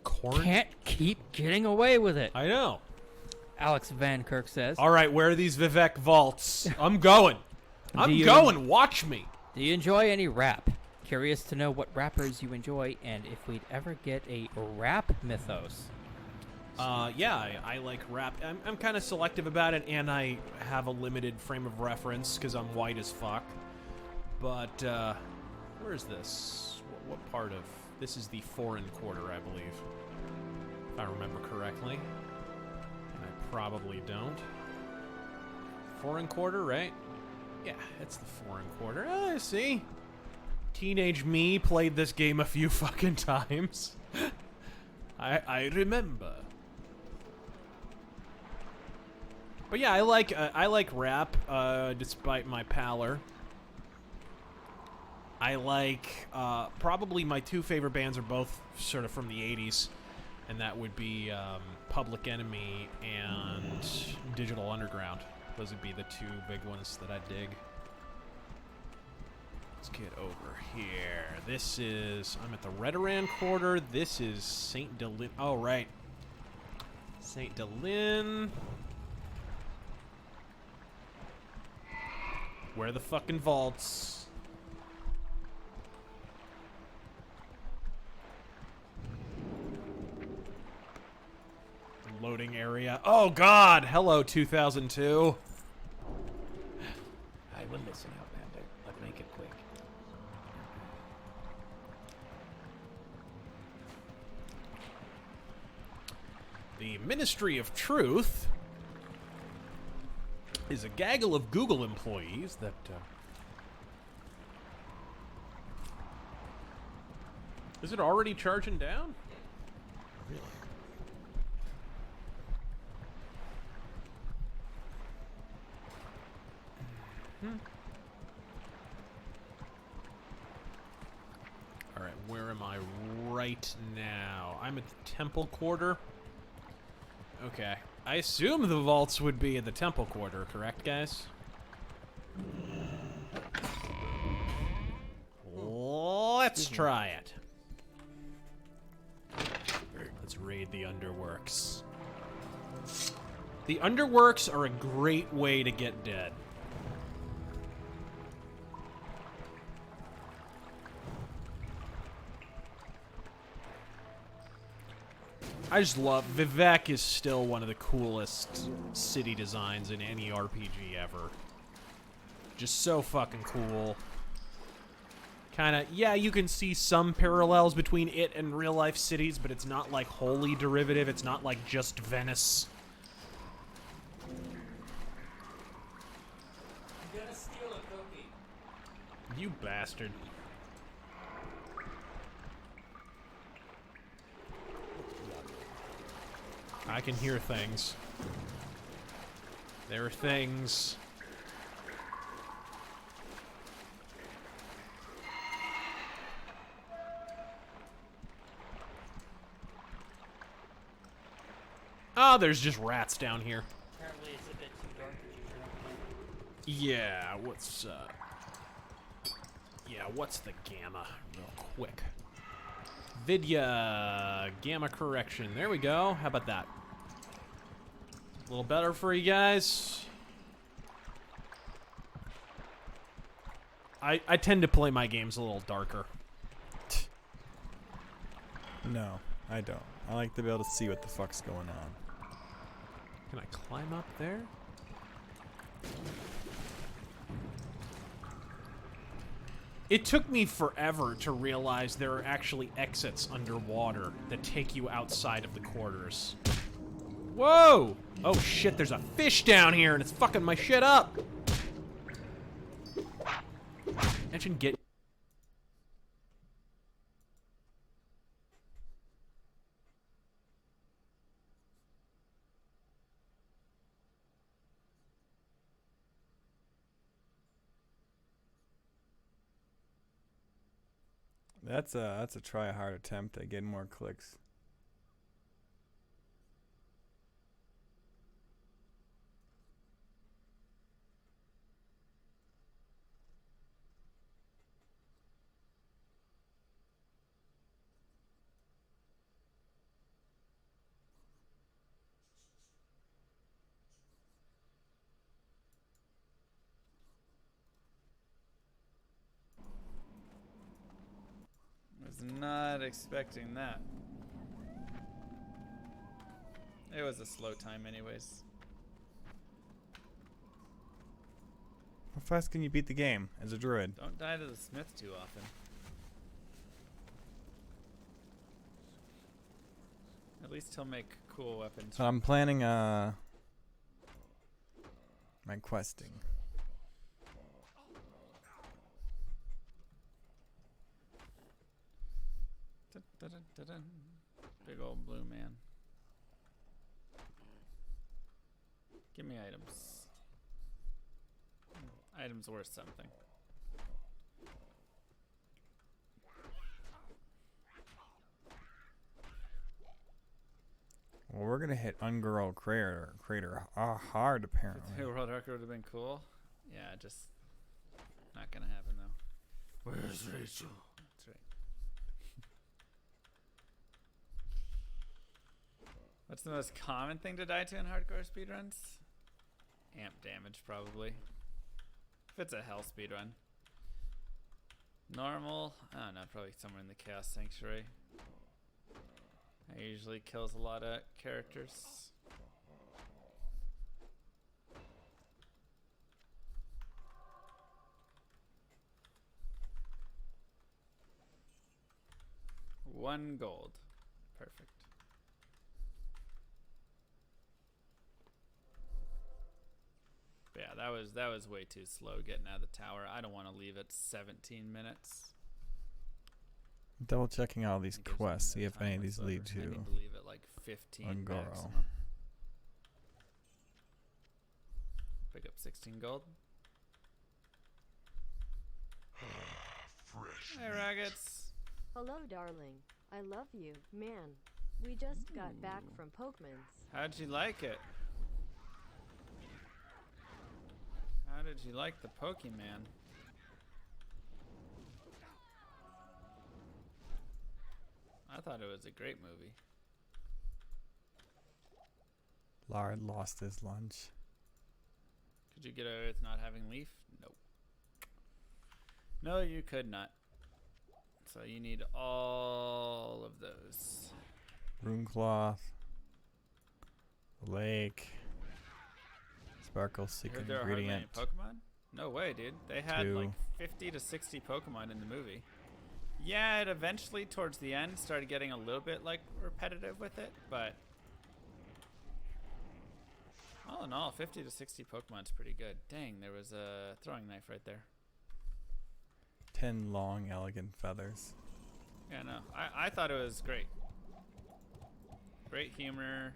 Corn? Can't keep getting away with it. I know. Alex Van Kirk says. All right, where are these Vivek vaults? I'm going. I'm you- going. Watch me. Do you enjoy any rap? Curious to know what rappers you enjoy and if we'd ever get a rap mythos. Yeah, I like rap. I'm kind of selective about it, and I have a limited frame of reference because I'm white as fuck. But, where is this? What part of... This is the foreign quarter, I believe. If I remember correctly. And I probably don't. Foreign quarter, right? Yeah, it's the foreign quarter. I see. Teenage me played this game a few fucking times. I remember. But yeah, I like rap, despite my pallor. I like, probably my two favorite bands are both sort of from the 80s, and that would be Public Enemy and Digital Underground. Those would be the two big ones that I dig. Let's get over here. This is, I'm at the Redoran Quarter. This is St. Delin. Oh, right. St. Delin. Where are the fucking vaults? Loading area. Oh, God. Hello, 2002. I will listen, Outlander, but make it quick. The Ministry of Truth is a gaggle of Google employees that... Is it already charging down? Really? Alright, where am I right now? I'm at the Temple Quarter. Okay. I assume the vaults would be at the Temple Quarter, correct, guys? Let's try it. Let's raid the Underworks. The Underworks are a great way to get dead. I just love... Vivek is still one of the coolest city designs in any RPG ever. Just so fucking cool. Kinda... Yeah, you can see some parallels between it and real-life cities, but it's not, like, wholly derivative. It's not, like, just Venice. I'm gonna steal a cookie. You bastard. I can hear things. There are things. Oh, there's just rats down here. Apparently it's a bit too dark. Did you turn Yeah, what's the gamma? Real quick. Vidya gamma correction. There we go. How about that? A little better for you guys. I tend to play my games a little darker. No, I don't. I like to be able to see what the fuck's going on. Can I climb up there? It took me forever to realize there are actually exits underwater that take you outside of the quarters. Whoa! Oh shit, there's a fish down here and it's fucking my shit up! Imagine get... That's a try hard attempt at getting more clicks. Was not expecting that. It was a slow time anyways. How fast can you beat the game as a druid? Don't die to the smith too often. At least he'll make cool weapons. So I'm planning my questing. Dun-dun-dun-dun. Big old blue man. Give me items. Items worth something. Well, we're gonna hit Ungoro crater hard apparently. The world record would have been cool. Yeah, just not gonna happen though. Where's Rachel? That's right. What's the most common thing to die to in hardcore speedruns? Amp damage, probably. If it's a hell speedrun. Normal, I don't know, probably somewhere in the Chaos Sanctuary. It usually kills a lot of characters. One gold. Perfect. But yeah, that was way too slow getting out of the tower. I don't want to leave it 17 minutes. Double checking all these It gives me quests, no see if time any of these lead whatsoever. I to need to leave it like 15 Ungoro. maximum. Pick up 16 gold. Fresh. Hey, Raggets. Hello, darling. I love you. Man, we just got back from Pokemans. How'd you like it? How did you like the Pokemon? I thought it was a great movie. Lard lost his lunch. Could you get away with not having leaf? Nope. No, you could not. So you need all of those. Rune cloth. Lake. Sparkle You secret heard there are hardly any ingredient. Pokemon? No way, dude. They had 2. like 50 to 60 Pokemon in the movie. Yeah, it eventually, towards the end, started getting a little bit like repetitive with it, but all in all, 50 to 60 Pokemon's pretty good. Dang, there was a throwing knife right there. 10 long, elegant feathers. Yeah, no, I thought it was great. Great humor.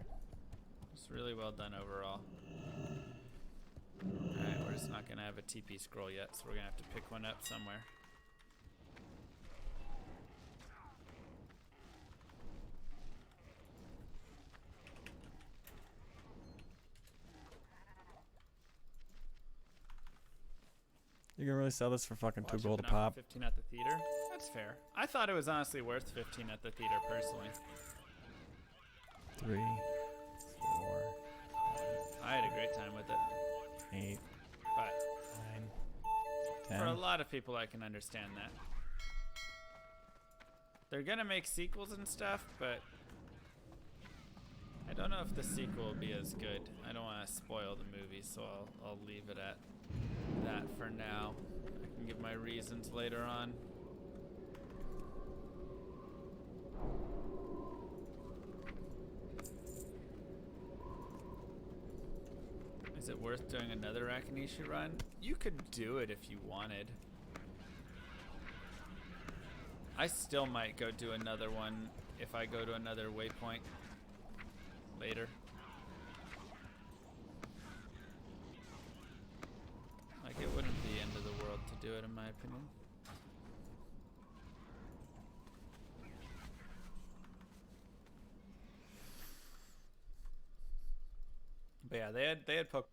It's really well done overall. Alright, we're just not gonna have a TP scroll yet, so we're gonna have to pick one up somewhere. You can really sell this for fucking 2 Watch gold it a been out pop. for 15 at the theater. That's fair. I thought it was honestly worth 15 at the theater personally. 3, 4, I had a great time with it, 8, but 9, for a 10. lot of people, I can understand that. They're gonna make sequels and stuff, but I Don't know if the sequel will be as good. I don't want to spoil the movie, so I'll leave it at that for now. I can give my reasons later on. Is it worth doing another Akanishi run? You could do it if you wanted. I still might go do another one if I go to another waypoint later. Like, it wouldn't be the end of the world to do it, in my opinion. But yeah, they had Pokemon.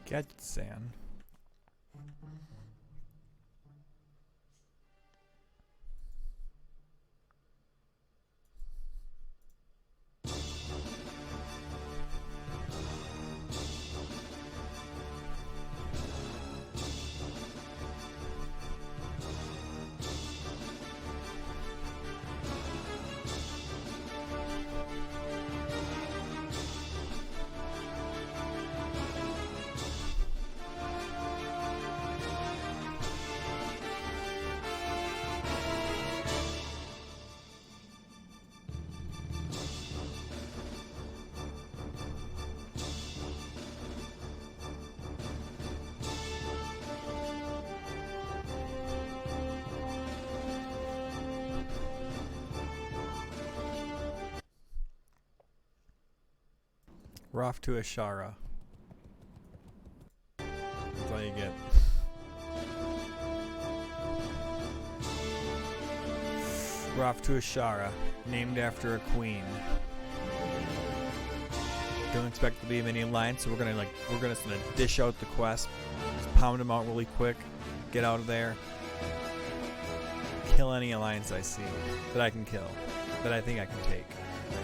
Getsan. We're off to Ashara. That's all you get. We're off to Ashara, named after a queen. Don't expect to be many lines, so we're just gonna dish out the quest, just pound them out really quick, get out of there, kill any alliance I see that I can kill, that I think I can take.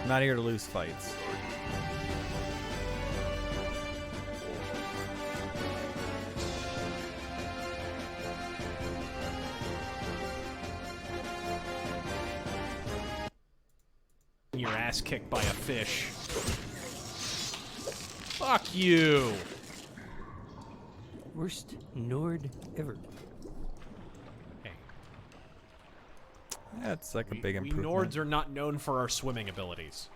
I'm not here to lose fights. Your ass kicked by a fish. Fuck you! Worst Nord ever. Hey. That's like a big We improvement. Nords are not known for our swimming abilities.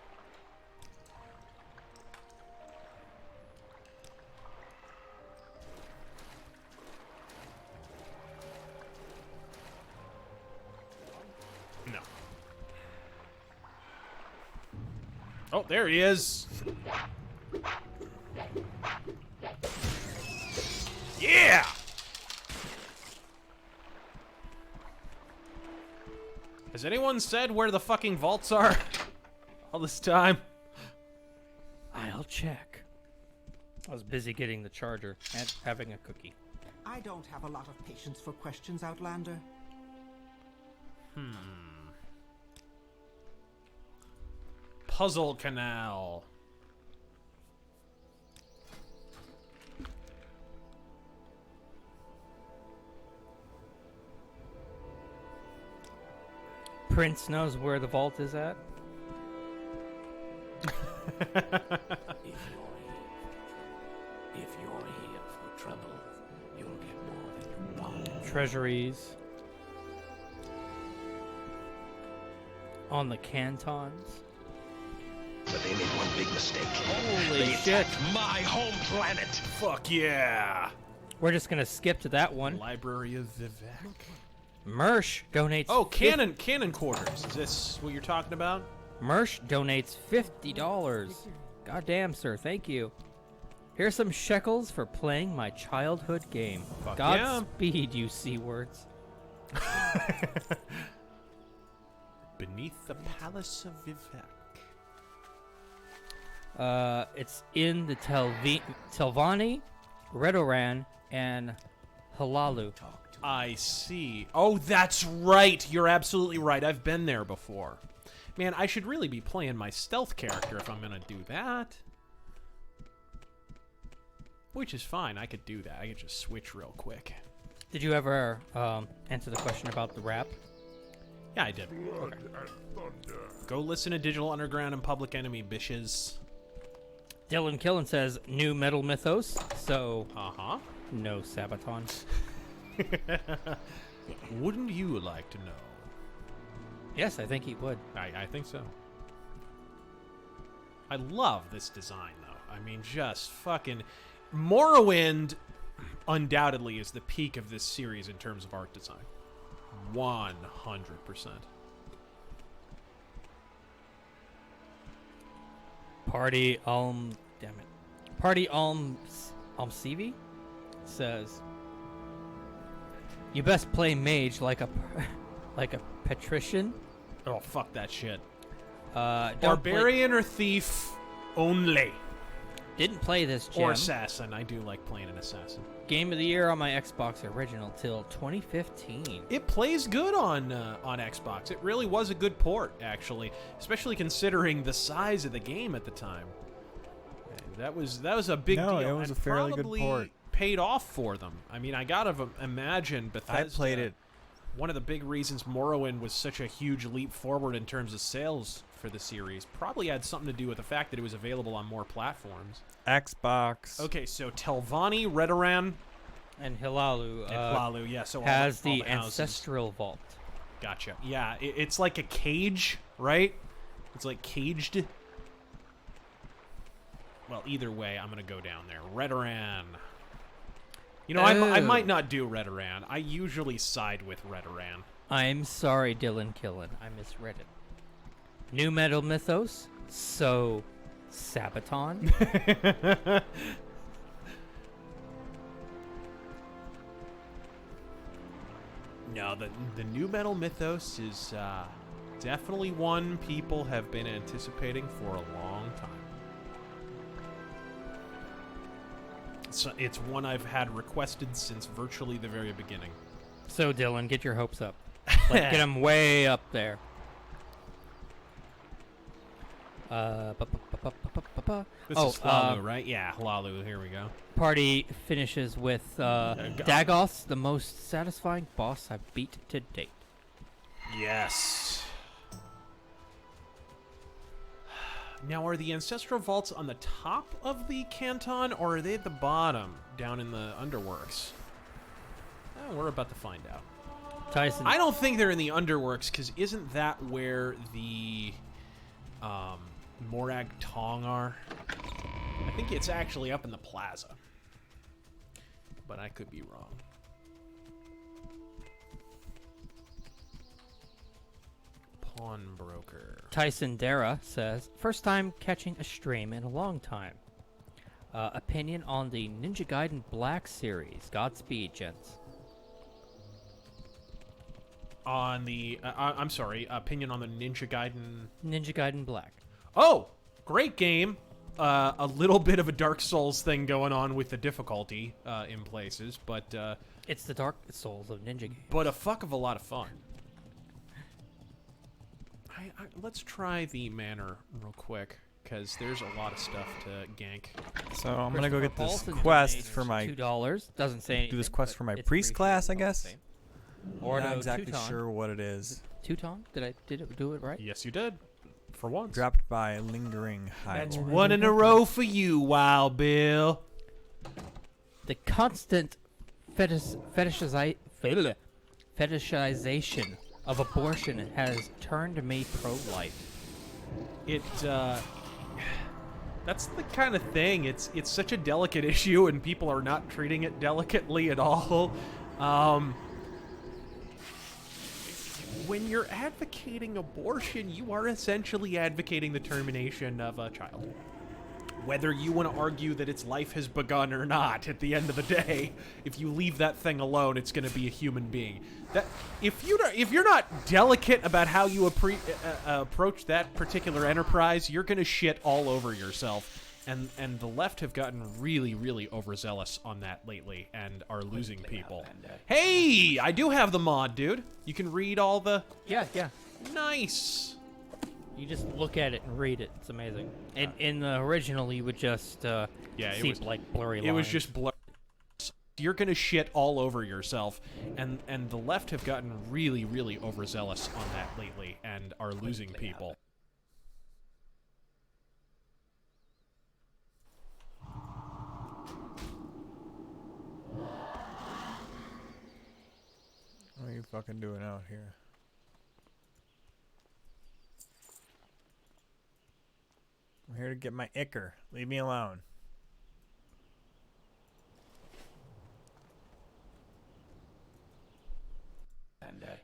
No. Oh, there he is! Yeah! Has anyone said where the fucking vaults are all this time? I'll check. I was busy getting the charger and having a cookie. I don't have a lot of patience for questions, Outlander. Puzzle Canal. Prince knows where the vault is at. If you're here for trouble, you'll get more than you want. Treasuries. On the cantons. But they made one big mistake. Holy they shit. attacked my home planet. Fuck yeah! We're just gonna skip to that one. Library of Vivek. Mersh donates. Oh, cannon quarters. Is this what you're talking about? Mersh donates $50. Goddamn, sir, thank you. Here's some shekels for playing my childhood game. Fuck yeah. Godspeed, you C-words. Beneath the Palace of Vivek. It's in the Telvanni, Redoran, and Halalu. I see. Oh, that's right. You're absolutely right. I've been there before. Man, I should really be playing my stealth character if I'm gonna do that. Which is fine. I could do that. I could just switch real quick. Did you ever answer the question about the rap? Yeah, I did. Okay. Go listen to Digital Underground and Public Enemy, bitches. Dylan Killen says, new metal mythos, so Uh-huh. no Sabaton. Wouldn't you like to know? Yes, I think he would. I think so. I love this design, though. I mean, just fucking... Morrowind undoubtedly is the peak of this series in terms of art design. 100%. Party Almsevi says, you best play mage like a patrician. Oh, fuck that shit. Don't Barbarian or thief only. Didn't play this gem. Or assassin. I do like playing an assassin. Game of the year on my Xbox original till 2015. It plays good on Xbox. It really was a good port, actually, especially considering the size of the game at the time. That was a big deal. It was a fairly good port. Paid off for them. I mean, I gotta imagine Bethesda. I played it. One of the big reasons Morrowind was such a huge leap forward in terms of sales for the series probably had something to do with the fact that it was available on more platforms. Xbox. Okay, so Telvanni, Redoran, and Halalu. Yeah, so has all the the houses. ancestral vault. Gotcha. Yeah, it's like a cage, right? It's like caged. Well, either way, I'm gonna go down there. Redoran. You know, I might not do Redoran. I usually side with Redoran. I'm sorry, Dylan Killen. I misread it. New metal mythos. So, Sabaton. No, the new metal mythos is definitely one people have been anticipating for a long time. It's one I've had requested since virtually the very beginning. So, Dylan, get your hopes up. Like, get them way up there. This is Hlalu, right? Yeah, Hlalu. Here we go. Party finishes with Dagoth's the most satisfying boss I've beat to date. Yes. Now, are the ancestral vaults on the top of the canton, or are they at the bottom, down in the underworks? Oh, we're about to find out. Tyson. I don't think they're in the underworks, because isn't that where the Morag Tong are? I think it's actually up in the plaza. But I could be wrong. Pawnbroker. Tyson Dara says, first time catching a stream in a long time. Opinion on the Ninja Gaiden Black series. Godspeed, gents. On the, I'm sorry, opinion on the Ninja Gaiden... Ninja Gaiden Black. Oh, great game. A little bit of a Dark Souls thing going on with the difficulty in places, but... it's the Dark Souls of Ninja games. But a fuck of a lot of fun. Let's try the manor real quick, because there's a lot of stuff to gank. So I'm gonna go get this Paulson quest donates for my... $2. Doesn't say anything. Do this quest for my but it's priest class, I appreciated all the guess? same. Ordo Not exactly Teuton. sure what it is. Teuton? Did it do it right? Yes, you did. For once. Dropped by Lingering High. One in a row for you, Wild Bill. The constant fetishization of abortion has turned me pro-life. That's the kind of thing. It's such a delicate issue, and people are not treating it delicately at all. When you're advocating abortion, you are essentially advocating the termination of a child. Whether you want to argue that its life has begun or not, at the end of the day, if you leave that thing alone, it's going to be a human being. That if you're not delicate about how you approach that particular enterprise, you're going to shit all over yourself. And the left have gotten really, really overzealous on that lately and are losing people. Hey, I do have the mod, dude. You can read all the... Yeah. Nice. You just look at it and read it. It's amazing. And in the original, you would just see like blurry lines. It was just blurry. You're gonna shit all over yourself, and the left have gotten really, really overzealous on that lately and are losing people. What are you fucking doing out here? I'm here to get my ichor. Leave me alone.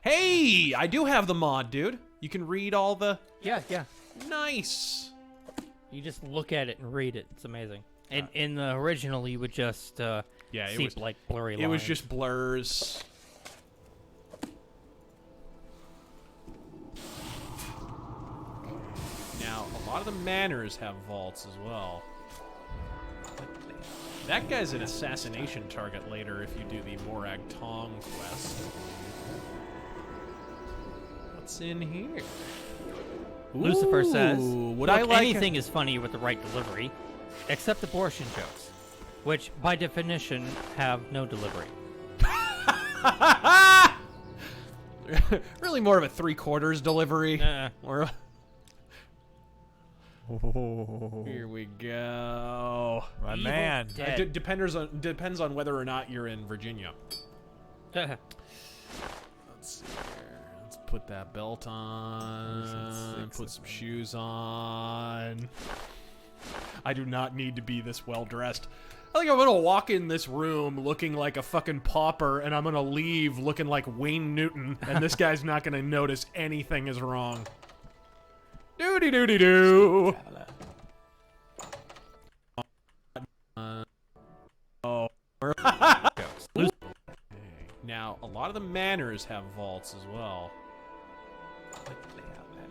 Hey, I do have the mod, dude. You can read all the... Yeah. Nice. You just look at it and read it. It's amazing. And in the original, you would just see like blurry lines. It was just blurs. Now, a lot of the manors have vaults as well. That guy's an assassination target later if you do the Morag Tong quest. What's in here? Lucifer says, would "Look, I like anything is funny with the right delivery, except abortion jokes, which by definition have no delivery." Really more of a 3/4 delivery. Or here we go. My man. Depends on whether or not you're in Virginia. Let's see here. Let's put that belt on. Put some shoes on. I do not need to be this well dressed. I think I'm gonna walk in this room looking like a fucking pauper, and I'm gonna leave looking like Wayne Newton, and this guy's not gonna notice anything is wrong. Doody doody doo. Now, a lot of the manors have vaults as well.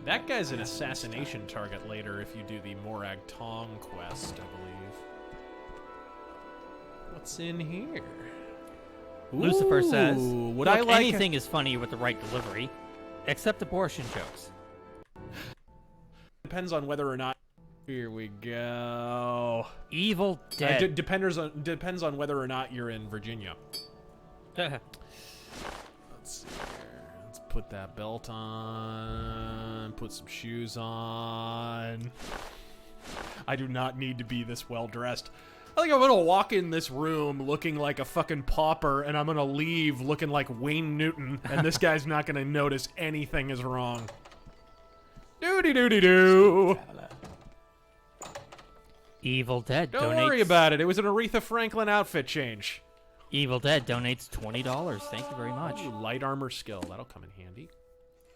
That guy's an assassination target later if you do the Morag Tong quest, I believe. What's in here? Lucifer says, would "Look, I like anything is funny with the right delivery, except abortion jokes." Depends on whether or not. Here we go. Evil Dead. Depends on whether or not you're in Virginia. Let's see here. Let's put that belt on. Put some shoes on. I do not need to be this well dressed. I think I'm gonna walk in this room looking like a fucking pauper, and I'm gonna leave looking like Wayne Newton, and this guy's not gonna notice anything is wrong. Doody doody doo. Evil Dead Don't donates. worry about it. It was an Aretha Franklin outfit change. Evil Dead donates $20. Thank you very much. Ooh, light armor skill. That'll come in handy.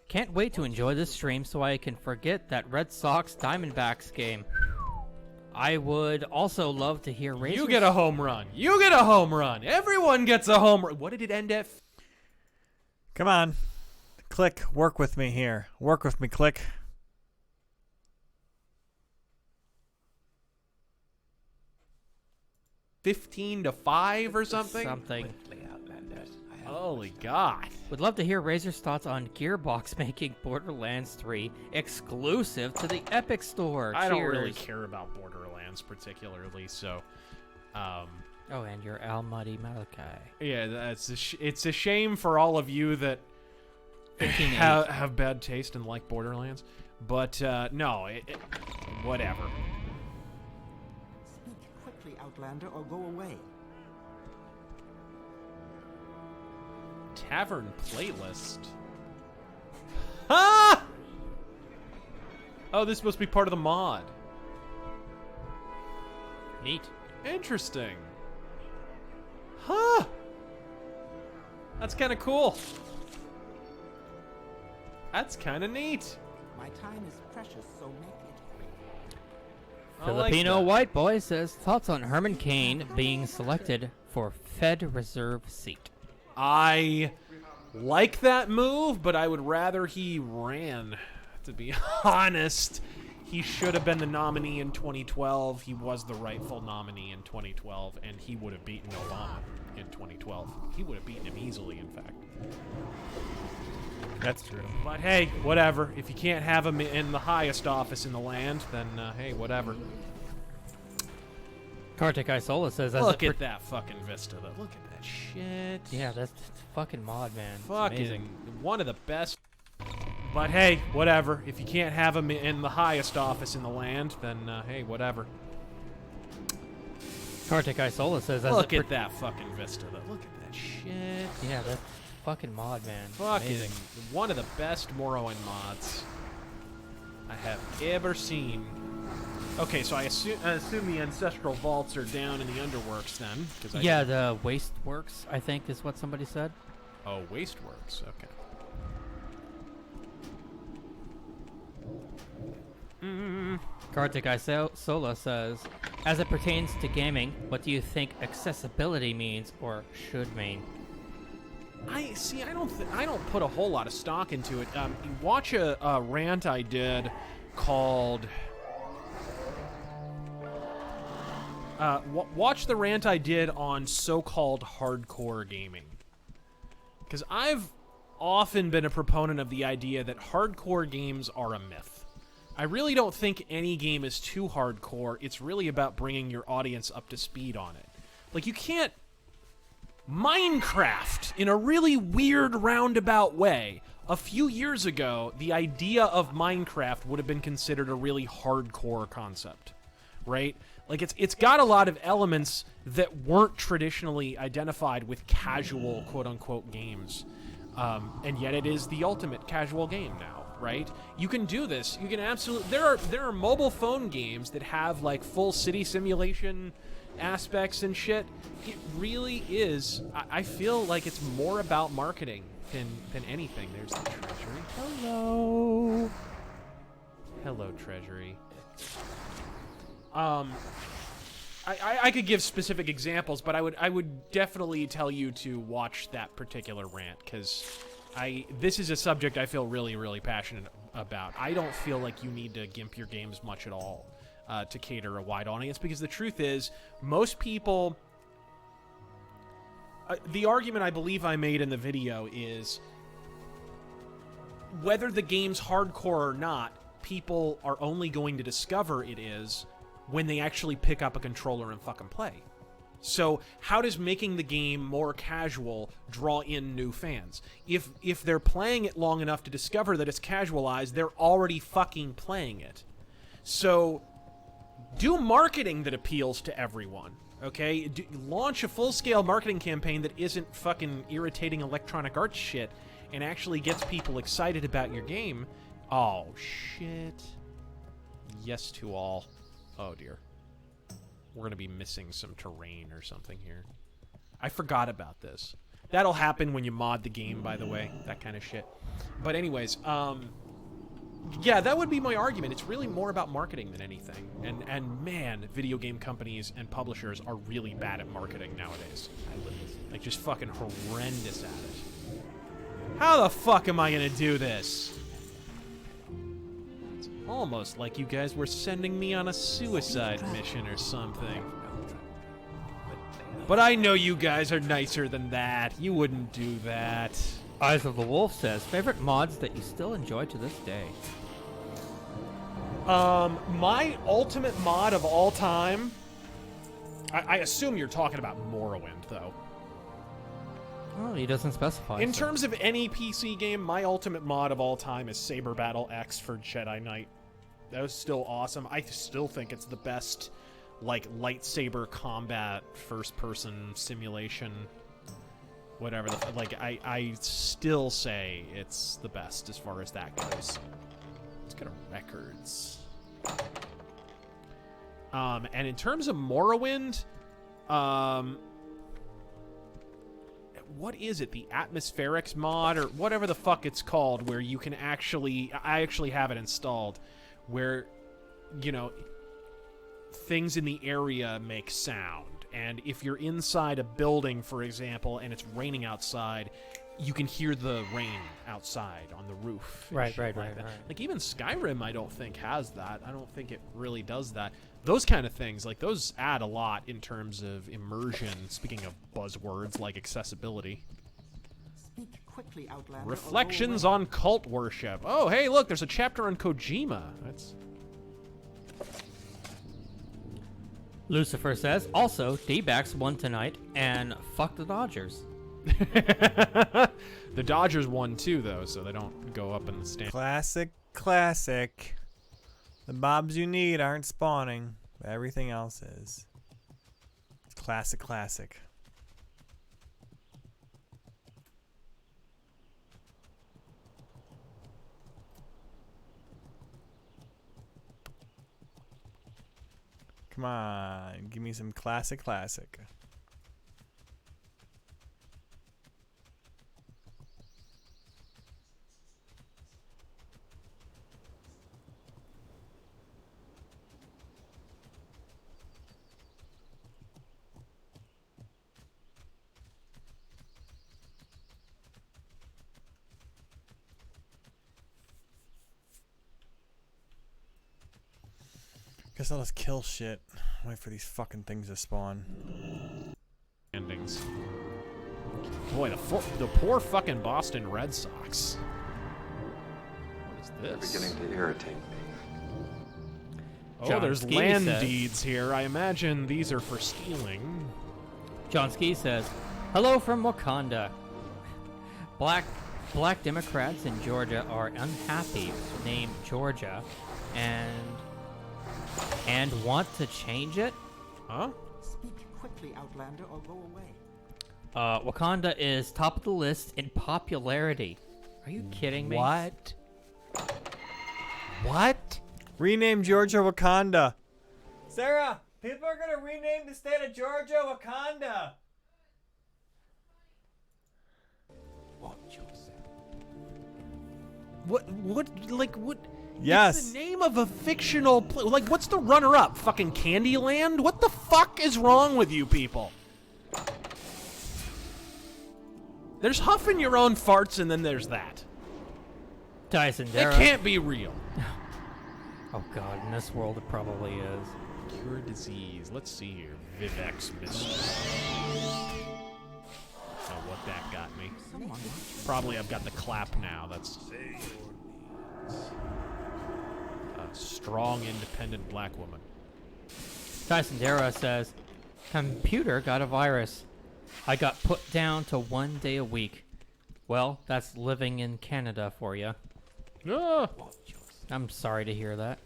Can't wait to enjoy this stream so I can forget that Red Sox Diamondbacks game. I would also love to hear Razor's... You get a home run. You get a home run. Everyone gets a home run. What did it end at? Come on. Click. Work with me here. Work with me, Click. $15-5 or something? Something. Holy God. Would love to hear Razor's thoughts on Gearbox making Borderlands 3 exclusive to the Epic Store. I don't Cheers. really care about Borderlands particularly, so Oh, and your Almighty Malachi. Yeah, it's a shame for all of you that have bad taste and like Borderlands. But, no, whatever. Speak quickly, Outlander, or go away. Tavern playlist. Ah! Oh, this is supposed to be part of the mod. Neat. Interesting. Huh. That's kind of cool. That's kind of neat. My time is precious, so make it quick. Filipino White Boy says, thoughts on Herman Cain being selected for Fed Reserve seat. I like that move, but I would rather he ran, to be honest. He should have been the nominee in 2012. He was the rightful nominee in 2012, and he would have beaten Obama in 2012. He would have beaten him easily, in fact. That's true. But hey, whatever. If you can't have him in the highest office in the land, then hey, whatever. Kartik Isola says, Look at that fucking vista, though. Look at that shit. Yeah, that's fucking mod, man. It's Fucking amazing. one of the best. But hey, whatever. If you can't have him in the highest office in the land, then hey, whatever. Kartik Isola says, Look at that fucking vista, though. Look at that shit. Yeah, that's fucking mod, man. It's Fucking amazing. one of the best Morrowind mods I have ever seen. Okay, so I assume the ancestral vaults are down in the underworks then. Yeah, the Wasteworks, I think, is what somebody said. Oh, Wasteworks. Okay. Kartik Isola says, as it pertains to gaming, what do you think accessibility means or should mean? I don't put a whole lot of stock into it. Watch a rant I did called. Watch the rant I did on so-called hardcore gaming, because I've often been a proponent of the idea that hardcore games are a myth. I really don't think any game is too hardcore. It's really about bringing your audience up to speed on it. Like, you can't. Minecraft, in a really weird roundabout way. A few years ago, the idea of Minecraft would have been considered a really hardcore concept, right? Like, it's got a lot of elements that weren't traditionally identified with casual, quote-unquote, games. And yet it is the ultimate casual game now, right? You can do this. You can absolutely... There are mobile phone games that have, like, full city simulation aspects and shit. It really is. I feel like it's more about marketing than anything. There's the Treasury. Hello. Hello, Treasury. I could give specific examples, but I would definitely tell you to watch that particular rant, because this is a subject I feel really, really passionate about. I don't feel like you need to gimp your games much at all to cater a wide audience, because the truth is, most people... the argument I believe I made in the video is, whether the game's hardcore or not, people are only going to discover it is when they actually pick up a controller and fucking play. So how does making the game more casual draw in new fans? If they're playing it long enough to discover that it's casualized, they're already fucking playing it. So do marketing that appeals to everyone, okay? Launch a full-scale marketing campaign that isn't fucking irritating Electronic Arts shit and actually gets people excited about your game. Oh, shit. Yes to all. Oh, dear. We're going to be missing some terrain or something here. I forgot about this. That'll happen when you mod the game, by the way. That kind of shit. But anyways, yeah, that would be my argument. It's really more about marketing than anything. And man, video game companies and publishers are really bad at marketing nowadays. Like, just fucking horrendous at it. How the fuck am I going to do this? Almost like you guys were sending me on a suicide mission or something. But I know you guys are nicer than that. You wouldn't do that. Eyes of the Wolf says, favorite mods that you still enjoy to this day? My ultimate mod of all time I assume you're talking about Morrowind, though. Oh, he doesn't specify. In so- terms of any PC game, my ultimate mod of all time is Saber Battle X for Jedi Knight. That was still awesome. I still think it's the best, like, lightsaber combat first-person simulation. Whatever. I still say it's the best as far as that goes. Let's go to records. And in terms of Morrowind, what is it? The Atmospherics mod or whatever the fuck it's called, where you can actually, I actually have it installed, where, you know, things in the area make sound. And if you're inside a building, for example, and it's raining outside, you can hear the rain outside on the roof. and Right, shit right, like right, that. right. Like, even Skyrim, I don't think, has that. I don't think it really does that. Those kind of things, like, those add a lot in terms of immersion, speaking of buzzwords like accessibility. Speak quickly, Outlander. or go Reflections away. on cult worship. Oh, hey, look, there's a chapter on Kojima. That's... Lucifer says, also, D-backs won tonight, and fuck the Dodgers. The Dodgers won too, though, so they don't go up in the stand. Classic. The mobs you need aren't spawning, but everything else is. Classic. Come on, give me some classic. Guess I'll just kill shit. Wait for these fucking things to spawn. Endings. Boy, the poor fucking Boston Red Sox. What is this? They're beginning to irritate me. Oh, John there's Ski land says- deeds here. I imagine these are for stealing. John Ski says, hello from Wakanda. Black Democrats in Georgia are unhappy with the name Georgia and want to change it. Huh? Speak quickly, Outlander, or go away. Wakanda is top of the list in popularity. Are you kidding me? What? Rename Georgia Wakanda. Sarah, people are gonna rename the state of Georgia Wakanda. Watch yourself. What? Yes. It's the name of a fictional like, what's the runner-up? Fucking Candyland? What the fuck is wrong with you people? There's huffing your own farts, and then there's that. Tyson It Darrow. can't be real. Oh god, in this world it probably is. Cure disease. Let's see here. Vivex Mistress. Oh, what that got me. Probably I've got the clap now. That's a strong, independent black woman. Tyson Darrow says, computer got a virus. I got put down to 1 day a week. Well, that's living in Canada for you. Ah. I'm sorry to hear that.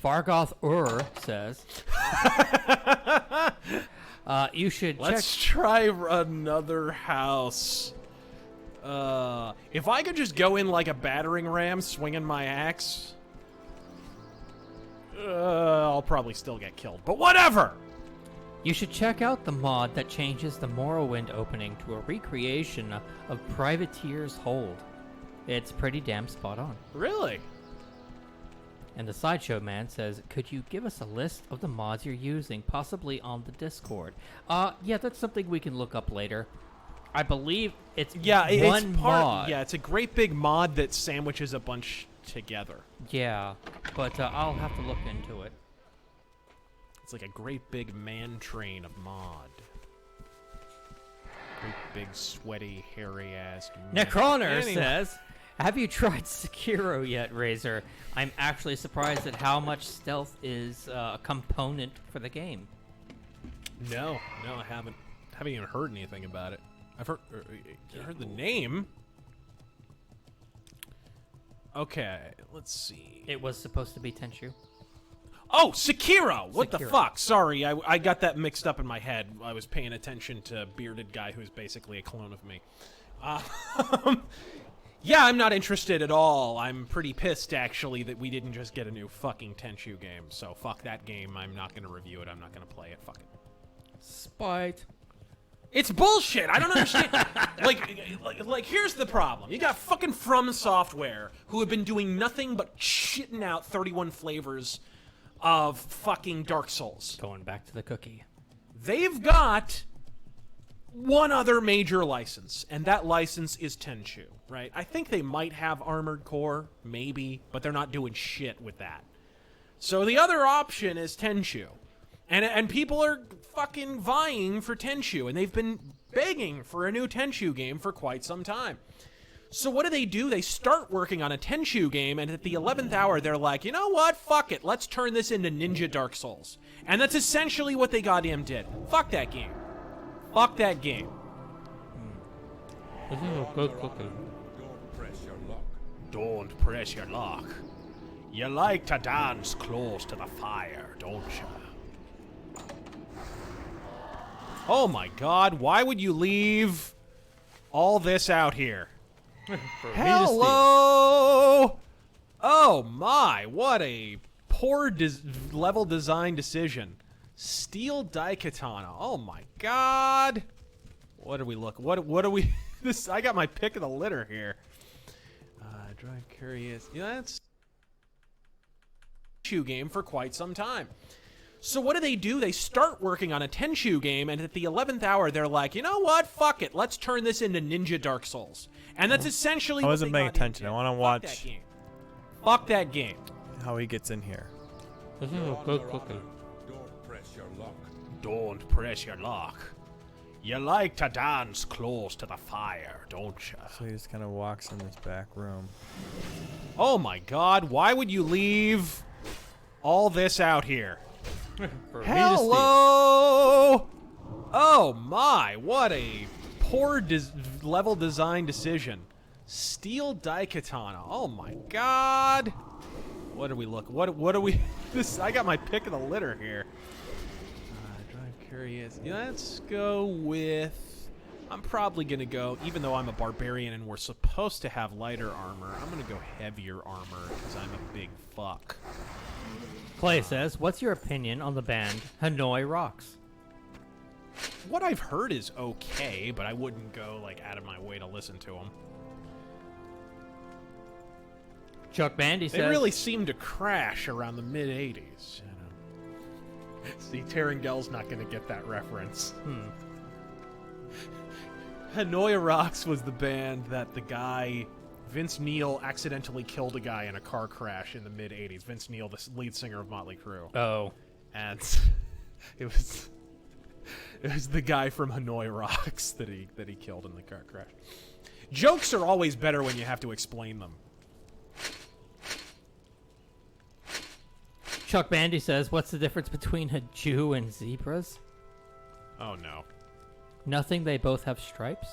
Fargoth says, you should Let's check. try another house. If I could just go in like a battering ram swinging my axe, I'll probably still get killed, but whatever! You should check out the mod that changes the Morrowind opening to a recreation of Privateer's Hold. It's pretty damn spot on. Really? And the Sideshow Man says, could you give us a list of the mods you're using, possibly on the Discord? Yeah, that's something we can look up later. I believe it's one mod. Yeah, it's a great big mod that sandwiches a bunch together. Yeah, but I'll have to look into it. It's like a great big man train of mod. Great big sweaty hairy ass. Necroner Anyway. says, Have you tried Sekiro yet, Razor? I'm actually surprised at how much stealth is a component for the game. No, I haven't. Haven't even heard anything about it. I've heard the name. Okay, let's see. It was supposed to be Tenchu. Oh, Sekiro! What the Sekiro. fuck? Sorry, I got that mixed up in my head. I was paying attention to bearded guy who's basically a clone of me. Yeah, I'm not interested at all. I'm pretty pissed, actually, that we didn't just get a new fucking Tenchu game. So fuck that game. I'm not going to review it. I'm not going to play it. Fuck it. Spite. It's bullshit. I don't understand. like, here's the problem. You got fucking From Software, who have been doing nothing but shitting out 31 flavors of fucking Dark Souls. Going back to the cookie. They've got one other major license, and that license is Tenchu, right? I think they might have Armored Core, maybe, but they're not doing shit with that. So the other option is Tenchu. And people are fucking vying for Tenchu, and they've been begging for a new Tenchu game for quite some time. So what do? They start working on a Tenchu game, and at the 11th hour, they're like, you know what? Fuck it. Let's turn this into Ninja Dark Souls. And that's essentially what they goddamn did. Fuck that game. Fuck that game. This is a good cookie. Don't press your luck. Don't press your luck. You like to dance close to the fire, don't you? Oh my god, why would you leave all this out here? Hello! Oh my, what a poor level design decision. Steel Daikatana. Oh my god. What do we look? What do we this I got my pick of the litter here. Drive curious. Yeah, that's Tenchu game for quite some time. So what do? They start working on a Tenchu game, and at the 11th hour, they're like, you know what? Fuck it. Let's turn this into Ninja Dark Souls. And that's essentially I what wasn't they paying got attention. into. I want to Fuck watch that game. Fuck that game. how he gets in here. This is a good cookie. Don't press your luck. Don't press your luck. You like to dance close to the fire, don't you? So he just kind of walks in this back room. Oh my god, why would you leave all this out here? Hello! Oh my, what a poor level design decision. Steel Daikatana. Oh my god. What do we look? What do we this I got my pick of the litter here. Drive curious. Yeah, let's go with I'm probably gonna go, even though I'm a barbarian and we're supposed to have lighter armor, I'm gonna go heavier armor because I'm a big fuck. Clay says, what's your opinion on the band Hanoi Rocks? What I've heard is okay, but I wouldn't go like out of my way to listen to them. Chuck Bandy They says, really seem to crash around the mid '80s. You know. See, Terengell's not going to get that reference. Hanoi Rocks was the band that the guy Vince Neil accidentally killed a guy in a car crash in the mid '80s. Vince Neil, the lead singer of Motley Crue. Oh, and it was the guy from Hanoi Rocks that he killed in the car crash. Jokes are always better when you have to explain them. Chuck Bandy says, what's the difference between a Jew and zebras? Oh no. Nothing, they both have stripes?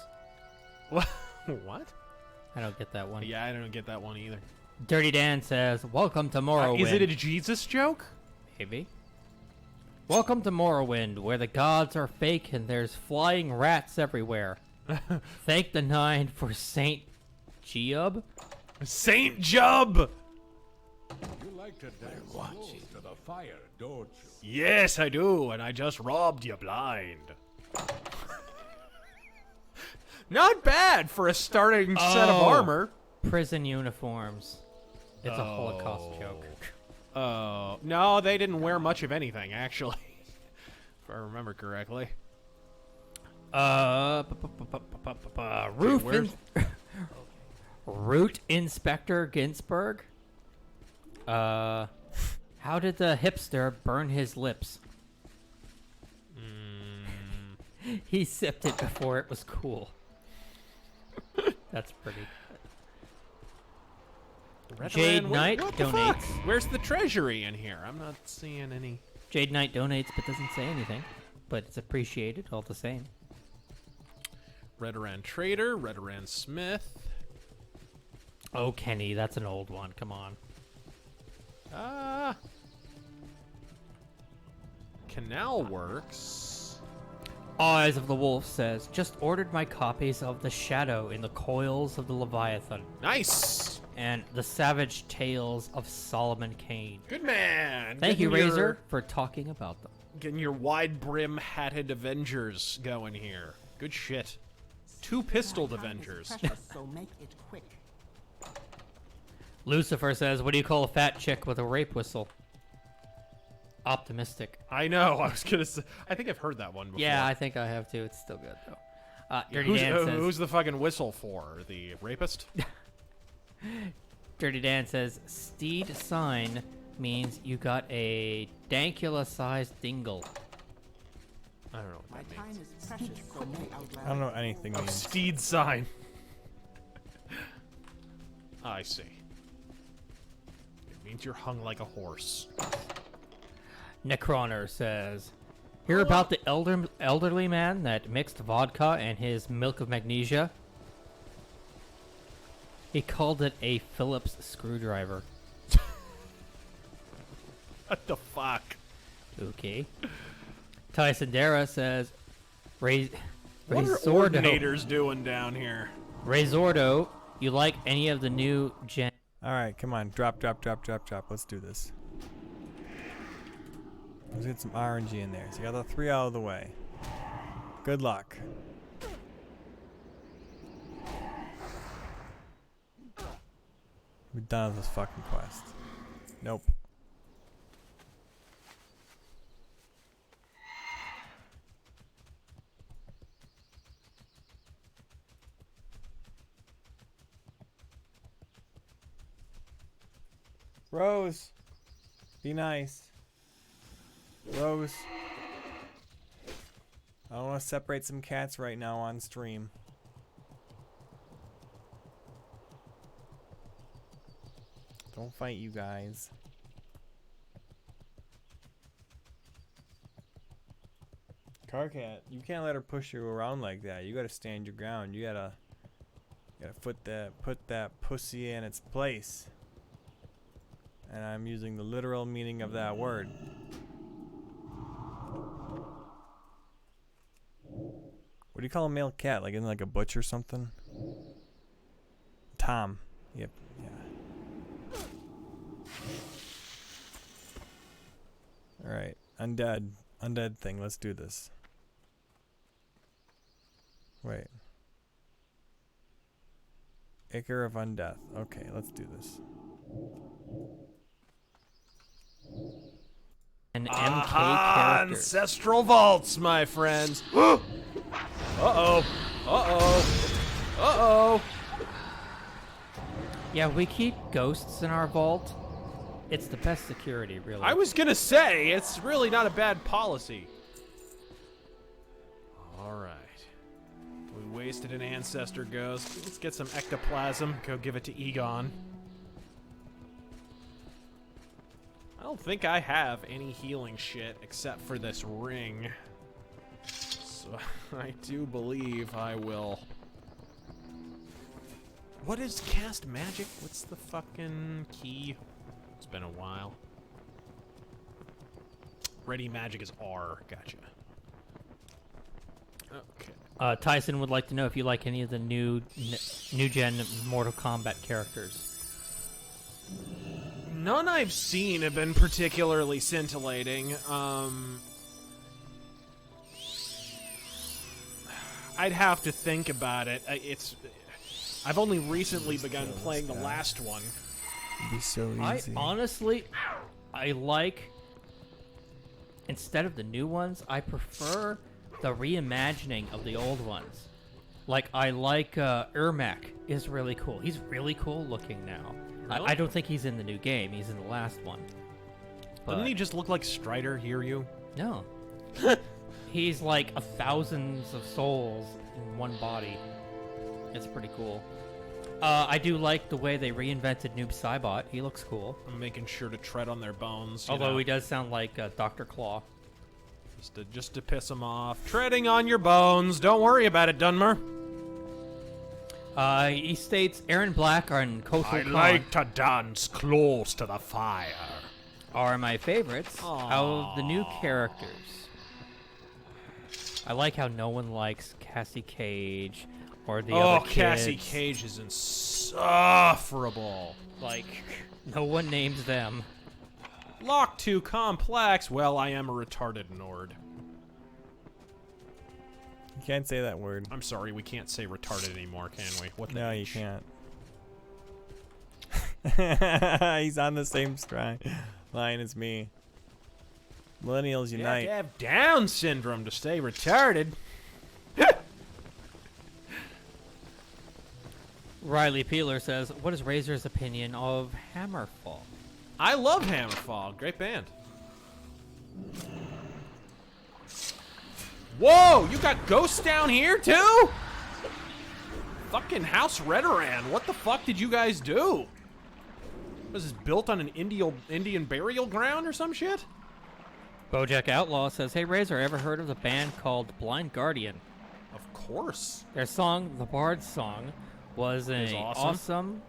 What? I don't get that one. Yeah, I don't get that one either. Dirty Dan says, welcome to Morrowind. Is it a Jesus joke? Maybe. Welcome to Morrowind, where the gods are fake and there's flying rats everywhere. Thank the Nine for Saint Jub. Saint Jub! You like to dance close to the fire, don't you? Yes, I do, and I just robbed you blind. Not bad for a starting set of armor. Prison uniforms. It's a Holocaust joke. Oh, no, they didn't wear much of anything, actually. If I remember correctly. Root Inspector Ginsburg. How did the hipster burn his lips? He sipped it before it was cool. That's pretty good. Jade Knight what the donates. fuck? Where's the treasury in here? I'm not seeing any. Jade Knight donates but doesn't say anything. But it's appreciated all the same. Redoran Trader, Redoran Smith. Oh, Kenny, that's an old one. Come on. Canal Works. Eyes of the Wolf says, just ordered my copies of The Shadow in the Coils of the Leviathan. Nice! And The Savage Tales of Solomon Kane. Good man! Thank you, Getting Razor, for talking about them. Getting your wide brim hatted Avengers going here. Good shit. Two pistoled Avengers. Precious, so make it quick. Lucifer says, what do you call a fat chick with a rape whistle? Optimistic. I know, I was gonna say. I think I've heard that one before. Yeah, I think I have too. It's still good, though. Dirty Dan says... Who's the fucking whistle for? The rapist? Dirty Dan says, Steed sign means you got a dankula-sized dingle. I don't know what that My means. time is precious, so may outlander. I don't know what anything means. Steed sign. I see. It means you're hung like a horse. Necroner says, hear about the elderly man that mixed vodka and his milk of magnesia? He called it a Phillips screwdriver. What the fuck? Okay. Tyson Dara says, What are Razordo. ordinators doing down here? Razordo, you like any of the new gen... Alright, come on. Drop. Let's do this. Let's get some RNG in there. So you got the 3 out of the way. Good luck. We're done with this fucking quest. Nope. Rose, be nice. Rose, I want to separate some cats right now on stream. Don't fight, you guys. Carcat, you can't let her push you around like that. You gotta stand your ground. You gotta put that pussy in its place. And I'm using the literal meaning of that word. What do you call a male cat? Like in like a butch or something? Tom. Yep. Yeah. Alright. Undead thing. Let's do this. Wait. Acre of Undeath. Okay, let's do this. An MK character. Ancestral vaults, my friends. Uh-oh. Yeah, we keep ghosts in our vault. It's the best security, really. I was gonna say, it's really not a bad policy. Alright. We wasted an ancestor ghost. Let's get some ectoplasm. Go give it to Egon. I don't think I have any healing shit except for this ring. So I do believe I will. What is cast magic? What's the fucking key? It's been a while. Ready magic is R. Gotcha. Okay. Tyson would like to know if you like any of the new gen Mortal Kombat characters. None I've seen have been particularly scintillating. I'd have to think about it. I've only recently begun playing the last one. It'd be so easy. I like, instead of the new ones, I prefer the reimagining of the old ones. Like, I like Ermac is really cool. He's really cool looking now. Really? I don't think he's in the new game. He's in the last one. Doesn't he just look like Strider, hear you? No. He's like thousands of souls in one body. It's pretty cool. I do like the way they reinvented Noob Saibot. He looks cool. I'm making sure to tread on their bones. Although he does sound like Dr. Claw. Just to piss them off. Treading on your bones. Don't worry about it, Dunmer. He states Aaron Black and Kotal I Khan like to dance close to the fire. are my favorites out of the new characters. I like how no one likes Cassie Cage or the other kids. Cassie Cage is insufferable. Like, no one names them. Lock too complex. Well, I am a retarded Nord. You can't say that word. I'm sorry, we can't say retarded anymore, can we? What the No, you H? can't. He's on the same line as me. Millennials You unite. have to have Down syndrome to stay retarded. Riley Peeler says, what is Razor's opinion of Hammerfall? I love Hammerfall. Great band. Whoa, you got ghosts down here too? Fucking House Redoran. What the fuck did you guys do? Was this built on an Indian burial ground or some shit? Bojack Outlaw says, hey Razor, ever heard of the band called Blind Guardian? Of course. Their song, The Bard's Song, was awesome.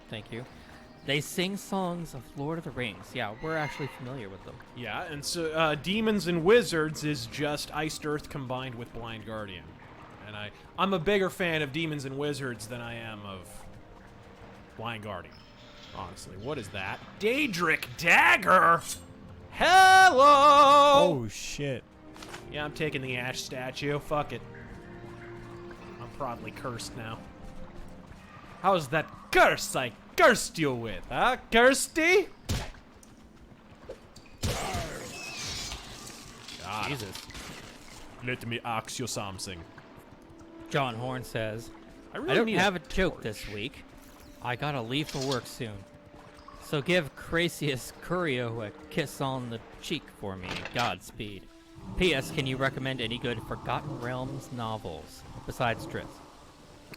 Thank you. They sing songs of Lord of the Rings. Yeah, we're actually familiar with them. Yeah, and so Demons and Wizards is just Iced Earth combined with Blind Guardian. And I'm a bigger fan of Demons and Wizards than I am of Blind Guardian. Honestly, what is that? Daedric Dagger! Hello! Oh, shit. Yeah, I'm taking the Ash statue. Fuck it. I'm proudly cursed now. How's that curse I cursed you with, huh, Kirsty? God. Jesus. Let me ask you something. John Horn says, I I don't have a joke this week. I gotta leave for work soon. So give Crazius Curio a kiss on the cheek for me. Godspeed. P.S. Can you recommend any good Forgotten Realms novels besides Drift?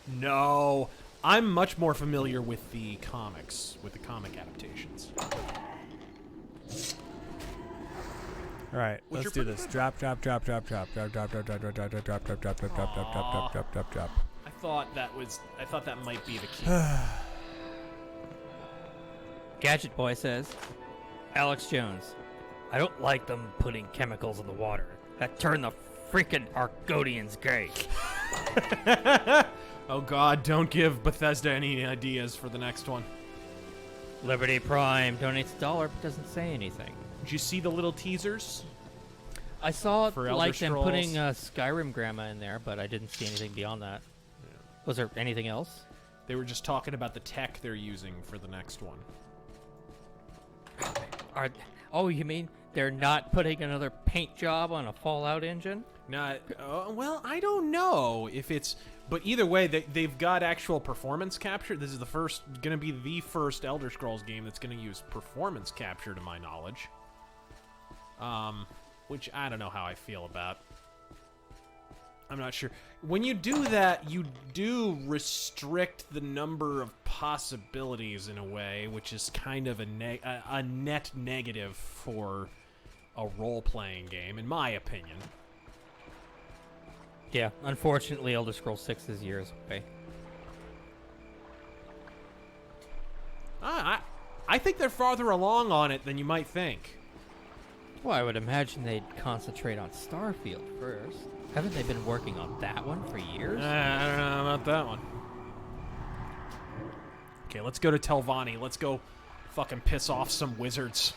No. I'm much more familiar with the comics, with the comic adaptations. All right, let's do this. Drop. I thought that might be the key. Gadget Boy says, Alex Jones, I don't like them putting chemicals in the water. That turned the freaking Argonians gay. Oh god, don't give Bethesda any ideas for the next one. Liberty Prime donates $1 but doesn't say anything. Did you see the little teasers? I saw for like Elder them putting Scrolls? Skyrim Grandma in there, but I didn't see anything beyond that. Yeah. Was there anything else? They were just talking about the tech they're using for the next one. Oh, you mean they're not putting another paint job on a Fallout engine? Not, well, I don't know if it's... But either way, they've got actual performance capture. This is going to be the first Elder Scrolls game that's going to use performance capture, to my knowledge. Which I don't know how I feel about. I'm not sure. When you do that, you do restrict the number of possibilities in a way, which is kind of a net negative for a role-playing game, in my opinion. Yeah, unfortunately, Elder Scrolls 6 is years away. I think they're farther along on it than you might think. Well, I would imagine they'd concentrate on Starfield first. Haven't they been working on that one for years? I don't know about that one. Okay, let's go to Telvanni. Let's go fucking piss off some wizards.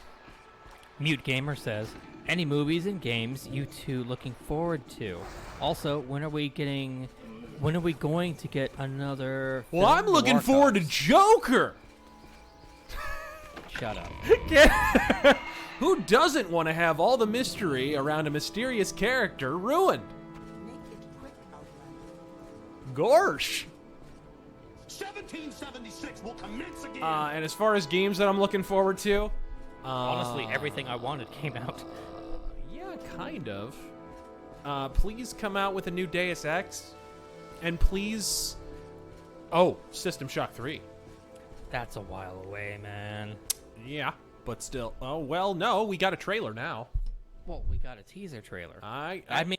Mute Gamer says, any movies and games you two looking forward to? Also, when are we going to get another Well, I'm looking forward to Joker! Shut up. Who doesn't want to have all the mystery around a mysterious character ruined? Gorsh! 1776 will commence again. And as far as games that I'm looking forward to... honestly, everything I wanted came out. Yeah, kind of. Please come out with a new Deus Ex. And please Oh, System Shock 3. That's a while away, man. Yeah, but still. Oh, well, no, we got a trailer now. Well, we got a teaser trailer. I I mean,